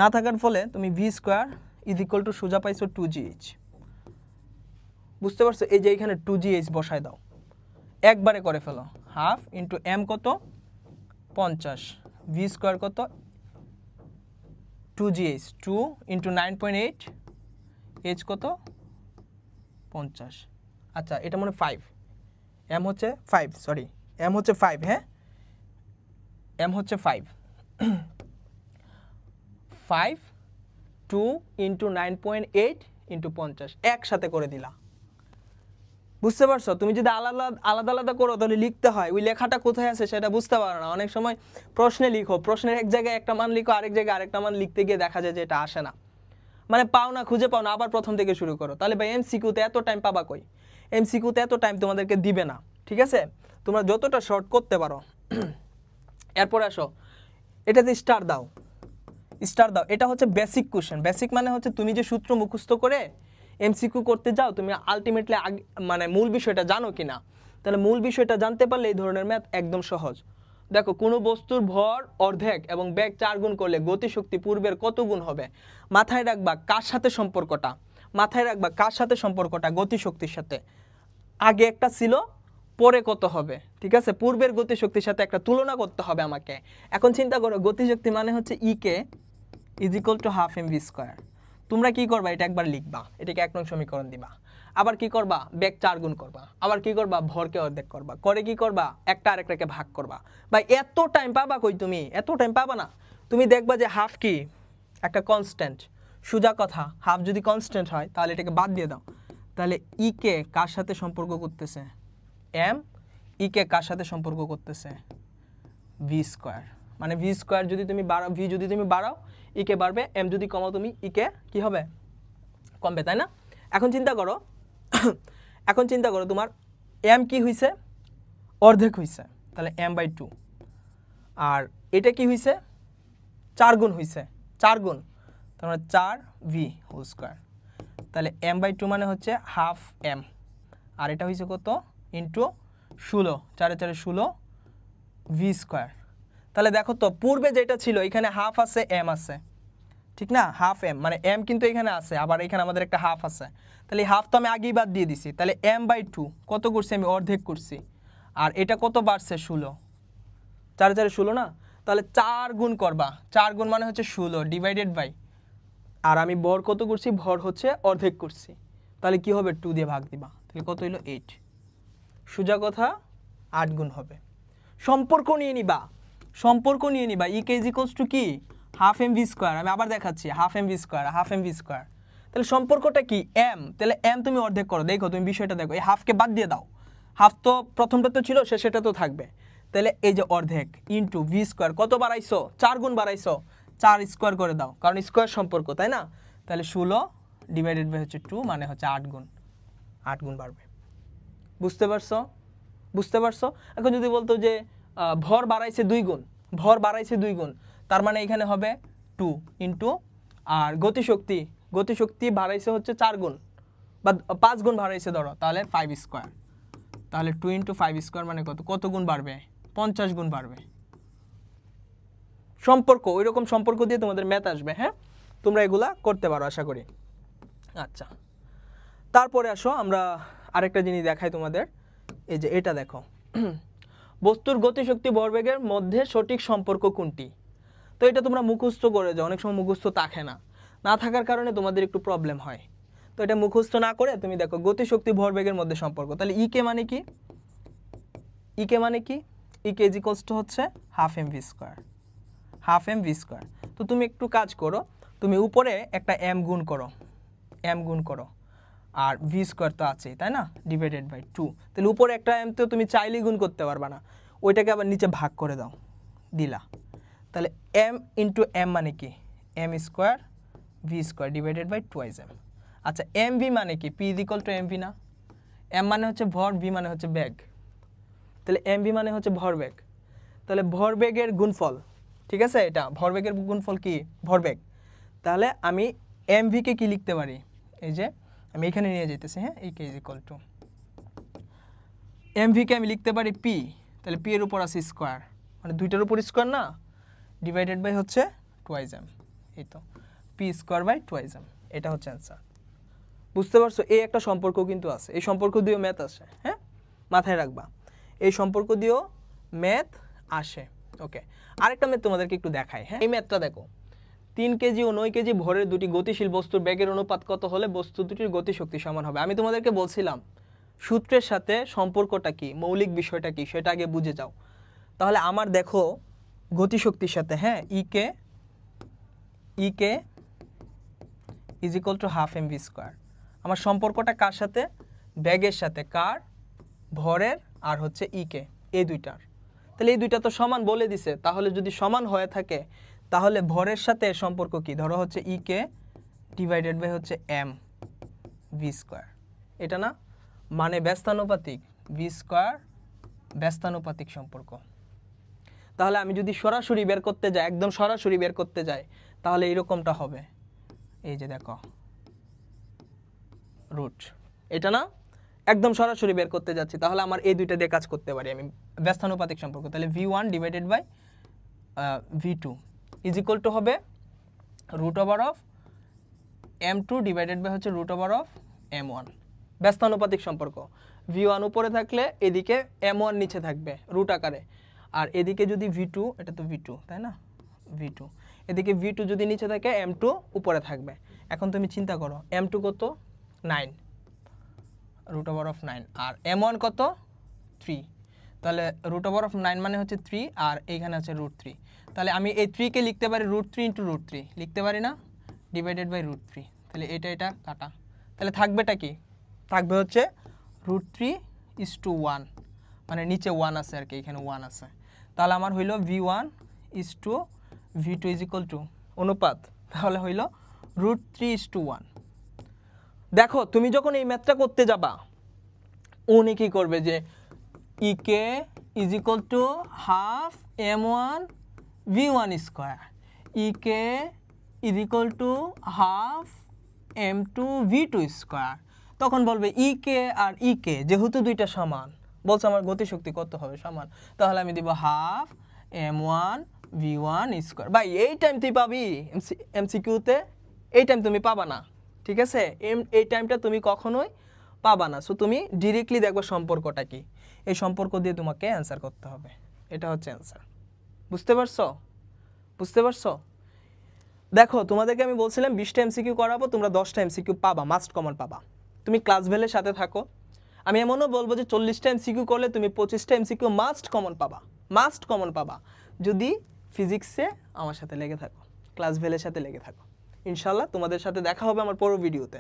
না থাকার ফলে তুমি V square is equal two সোজা পাইছো 2gh। বুঝতে পারছো? এই যে এখানে 2gh বসায় দাও, একবারে করে ফেলো। হাফ ইন্টু এম কত? 50, ভি স্কোয়ার কত? 2gh, 2 ইন্টু 9.8, এইচ কত? 50। আচ্ছা, এটা মনে 5, এম হচ্ছে 5, সরি এম হচ্ছে 5, হ্যাঁ এম হচ্ছে 5। 5 2 ইন্টু 9.8 ইন্টু 50 একসাথে করে দিলা। বুঝতে পারছো? তুমি যদি আলাদা আলাদা করো তাহলে লিখতে হয়, ওই লেখাটা কোথায় আছে সেটা বুঝতে পারো না। অনেক সময় প্রশ্নে লিখো, প্রশ্নের এক জায়গায় একটা মান লিখো, আরেক জায়গায় আরেকটা মান লিখতে গিয়ে দেখা যায় যে এটা আসে না, মানে পাও না, খুঁজে পাও না, আবার প্রথম থেকে শুরু করো। তাহলে ভাই এমসিকিউতে এত টাইম পাবা কই? এমসিকিউতে এত টাইম তোমাদেরকে দিবে না, ঠিক আছে? তোমরা যতটা শর্ট করতে পারো। এরপরে আসো, এটাতে স্টার দাও, স্টার দাও। এটা হচ্ছে বেসিক কোশ্চেন। বেসিক মানে হচ্ছে তুমি যে সূত্র মুখস্থ করে এমসিকিউ করতে যাও, তুমি আলটিমেটলি মানে মূল বিষয়টা জানো কিনা। তাহলে মূল বিষয়টা জানতে পারলে এই ধরনের ম্যাথ একদম সহজ। দেখো, কোনো বস্তুর ভর অর্ধেক এবং বেগ 4 গুণ করলে গতিশক্তি পূর্বের কত গুণ হবে? মাথায় রাখবা কার সাথে সম্পর্কটা, মাথায় রাখবা কার সাথে সম্পর্কটা? গতিশক্তির সাথে। আগে একটা ছিল, পরে কত হবে, ঠিক আছে? পূর্বের গতিশক্তির সাথে একটা তুলনা করতে হবে আমাকে। এখন চিন্তা করো, গতিশক্তি মানে হচ্ছে EK is equal to half m v square. তোমরা কি করবা? এটা একবার লিখবা, এটাকে 1 নং সমীকরণ দিবা। আবার কি করবা? বেগ 4 গুণ করবা। আবার কি করবা? ভরকে অর্ধেক করবা। করে কি করবা? একটা আরেকটাকে ভাগ করবা। ভাই এত টাইম পাবা কই? তুমি এত টাইম পাবা না। তুমি দেখবা যে হাফ কি একটা কনস্ট্যান্ট। সোজা কথা, হাফ যদি কনস্ট্যান্ট হয় তাহলে এটাকে বাদ দিয়ে দাও। তাহলে ই কে কার সাথে সম্পর্ক করতেছে? এম। ই কে কার সাথে সম্পর্ক করতেছে? V square. মানে ভি স্কোয়ার যদি তুমি বাড়াও, ভি যদি তুমি বাড়াও ইকে বাড়বে, এম যদি কমাও তুমি ইকে কি হবে? কমবে, তাই না? এখন চিন্তা করো, এখন চিন্তা করো তোমার এম কি হইছে? অর্ধেক হইছে, তাহলে m/2। আর এটা কি হইছে? 4 গুণ হইছে, 4 গুণ, তার মানে 4v হোল স্কয়ার। তাহলে m/2 মানে হচ্ছে হাফ m, আর এটা হইছে কত? Into 16, 4 4 16 v square. তাহলে দেখো তো, পূর্বে যেটা ছিল এখানে হাফ আছে, m আছে, ঠিক না? হাফ m মানে m কিন্তু এখানে আছে, আবার এখানে আমাদের একটা হাফ আছে। তাহলে হাফ তো আমি আগেই বাদ দিয়ে দিছি। তাহলে m/2 কত করছি? আমি অর্ধেক করছি। আর এটা কত বাড়ছে? 16, 4 4 16 না? তাহলে 4 গুণ করবা, 4 গুণ মানে হচ্ছে 16 ডিভাইডেড বাই, আর আমি ভর কত করছি? ভর হচ্ছে অর্ধেক করছি। তাহলে কি হবে? 2 দিয়ে ভাগ দিবা। তাহলে কত হলো? 8। সোজা কথা 8 গুণ হবে। সম্পর্ক নিয়ে নিবা, সম্পর্ক নিয়ে নিবা। E k is equals to কি? Half m v square. আমি আবার দেখাচ্ছি, half m v square, half m v square. তাহলে সম্পর্কটা কি? এম। তাহলে এম তুমি অর্ধেক করো, দেখো তুমি বিষয়টা দেখো, এই হাফকে বাদ দিয়ে দাও। হাফ তো প্রথমটা তো ছিল, সেটা তো থাকবে। তাহলে এই যে অর্ধেক ইন্টু ভি স্কোয়ার, কত বাড়াইছো? 4 গুণ বাড়াইছো, 4 স্কোয়ার করে দাও, কারণ স্কোয়ার সম্পর্ক, তাই না? তাহলে 16 ডিভাইডেড বাই হচ্ছে 2 মানে হচ্ছে 8 গুণ, 8 গুণ বাড়বে। বুঝতে পারছো? বুঝতে পারছো? এখন যদি বলতো যে ভর বাড়াইছে 2 গুণ, ভর বাড়াইছে 2 গুণ, তার মানে এখানে হবে 2 ইন্টু, আর গতিশক্তি, গতিশক্তি বাড়াইছে হচ্ছে 4 গুণ। বা 5 গুণ বাড়াইছে ধরো, তাহলে 5 স্কয়ার, তাহলে 2 × 5 স্কয়ার মানে কত গুণ বাড়বে? 50 গুণ বাড়বে। সম্পর্ক, ওইরকম সম্পর্ক দিয়ে তোমাদের ম্যাথ আসবে। হ্যাঁ, তোমরা এগুলা করতে পারো আশা করি। আচ্ছা, তারপরে আসো আমরা আরেকটা জিনিস দেখাই তোমাদের। এই যে এটা দেখো, বস্তুর গতিশক্তি ভরবেগের মধ্যে সঠিক সম্পর্ক কোনটি? তো এটা তোমরা মুখস্থ করে যাও, অনেক সময় মুখস্থ থাকে না, না থাকার কারণে তোমাদের একটু প্রবলেম হয়। তো এটা মুখস্থ না করে তুমি দেখো গতিশক্তি ভরবেগের মধ্যে সম্পর্ক, তাহলে ইকে মানে কি? ইকে মানে কি? ইকে ইজ ইকুয়ালস টু হচ্ছে half m v square, half m v square. তো তুমি একটু কাজ করো, তুমি উপরে একটা এম গুণ করো, এম গুণ করো, আর ভি স্কোয়ার তো আছেই, তাই না, ডিভাইডেড বাই 2। তাহলে উপরে একটা এম তো তুমি চাইলেই গুণ করতে পারবা না, ওইটাকে আবার নিচে ভাগ করে দাও, দিলা। তাহলে এম ইন্টু এম মানে কি? M square v square divided by 2 m. আচ্ছা, এম ভি মানে কি? P is equal to m v না? এম মানে হচ্ছে ভর, ভি মানে হচ্ছে বেগ, তাহলে এম ভি মানে হচ্ছে ভরবেগ। তাহলে ভরবেগের গুণফল, ঠিক আছে, এটা ভরবেগের গুণফল কি? ভরবেগ। তাহলে আমি এম ভিকে কি লিখতে পারি? এই যে আমি এখানে নিয়ে যেতেছি, হ্যাঁ, এই k is equal to m ভিকে আমি লিখতে পারি পি, তাহলে পি এর উপর আছে স্কোয়ার, মানে দুইটার উপর স্কোয়ার না, ডিভাইডেড বাই হচ্ছে 2 এম। এই তো পি স্কোয়ার বাই 2 এম, এটা হচ্ছে অ্যান্সার। বুঝতে পারছো? এই একটা সম্পর্ক কিন্তু আছে, এই সম্পর্ক দিয়েও ম্যাথ আসে। হ্যাঁ, মাথায় রাখবা, এই সম্পর্ক দিয়েও ম্যাথ আসে। ওকে, আরেকটা ম্যাথ তোমাদেরকে একটু দেখাই। হ্যাঁ, এই ম্যাথটা দেখো, 3 কেজি ও 9 কেজি ভরের দুটি গতিশীল বস্তুর বেগের অনুপাত কত হলে বস্তু দুটির গতিশক্তি সমান হবে? আমি তোমাদেরকে বলছিলাম সূত্রের সাথে সম্পর্কটা কি, মৌলিক বিষয়টা কি, সেটা আগে বুঝে যাও। তাহলে আমার দেখো গতিশক্তির সাথে, হ্যাঁ, EK is equal to half m v square, আমার সম্পর্কটা কার সাথে? ব্যাগের সাথে। কার? ভরের আর হচ্ছে ইকে, এই দুইটার। তাহলে এই দুইটা তো সমান বলে দিছে, তাহলে যদি সমান হয়ে থাকে তাহলে ভরের সাথে সম্পর্ক কি? ধরো হচ্ছে ইকে ডিভাইডেড বাই হচ্ছে এম ভি স্কোয়ার, এটা না, মানে ব্যস্তানুপাতিক, ভি স্কোয়ার ব্যস্তানুপাতিক সম্পর্ক। তাহলে আমি যদি সরাসরি বের করতে যাই, একদম সরাসরি বের করতে যাই, তাহলে এরকমটা হবে। এই যে দেখো রুট, এটা না, একদম সরাসরি বের করতে যাচ্ছি, তাহলে আমার এই দুইটা দিয়ে কাজ করতে পারি আমি, ব্যস্তানুপাতিক সম্পর্ক। তাহলে v1 divided by v2 is equal to হবে root over of m2 divided by হচ্ছে রুট ওভার অফ m1, ব্যস্তানুপাতিক সম্পর্ক। v1 উপরে থাকলে এদিকে m1 নিচে থাকবে রুট আকারে, আর এদিকে যদি v2, এটা তো v2 তাই না, v2, এদিকে v2 যদি নিচে থাকে m2 উপরে থাকবে। এখন তুমি চিন্তা করো m2 কত? 9, root over of 9, R m1 কত? 3, তাহলে রুট ওভার অফ 9 মানে হচ্ছে 3, আর এইখানে আছে রুট 3। তাহলে আমি এই 3 কে লিখতে পারি রুট 3 ইন্টু রুট 3, লিখতে পারি না, ডিভাইডেড বাই রুট 3। তাহলে এটা কাটা, তাহলে থাকবেটা কি? থাকবে হচ্ছে রুট 3:1, মানে নিচে 1 আছে আর কি, এখানে 1 আছে। তাহলে আমার হইল v1:v2 ইজ ইকুয়াল টু অনুপাত, তাহলে হইল রুট 3:1। দেখো তুমি যখন এই ম্যাথটা করতে যাবা, উনি কি করবে যে EK is equal to half m1 v1 square, EK is equal to half m2 v2 square. তখন বলবে ইকে আর ইকে যেহেতু দুইটা সমান, বলছে আমার গতিশক্তি কত হবে? সমান, তাহলে আমি দিব হাফ m1 v1 স্কোয়ার। ভাই এই টাইম তুই পাবি এমসিকিউতে, এই টাইম তুমি পাবা না, ঠিক আছে, এই টাইমটা তুমি কখনোই পাবা না। সো তুমি ডিরেক্টলি দেখবে সম্পর্কটা কি, এই সম্পর্ক দিয়ে তোমাকে অ্যান্সার করতে হবে, এটা হচ্ছে অ্যান্সার। বুঝতে পারছো? বুঝতে পারছো? দেখো তোমাদেরকে আমি বলছিলাম 20টা এমসিকিউ করাবো, তোমরা 10টা এমসিকিউ পাবা, মাস্ট কমন পাবা। তুমি ক্লাস ভ্যালের সাথে থাকো, আমি এমনও বলবো যে 40টা এমসিকিউ করলে তুমি 25টা এমসিকিউ মাস্ট কমন পাবা, মাস্ট কমন পাবা, যদি ফিজিক্সে আমার সাথে লেগে থাকো, ক্লাস ভ্যালের সাথে লেগে থাকো। ইনশাল্লাহ তোমাদের সাথে দেখা হবে আমার পরের ভিডিওতে।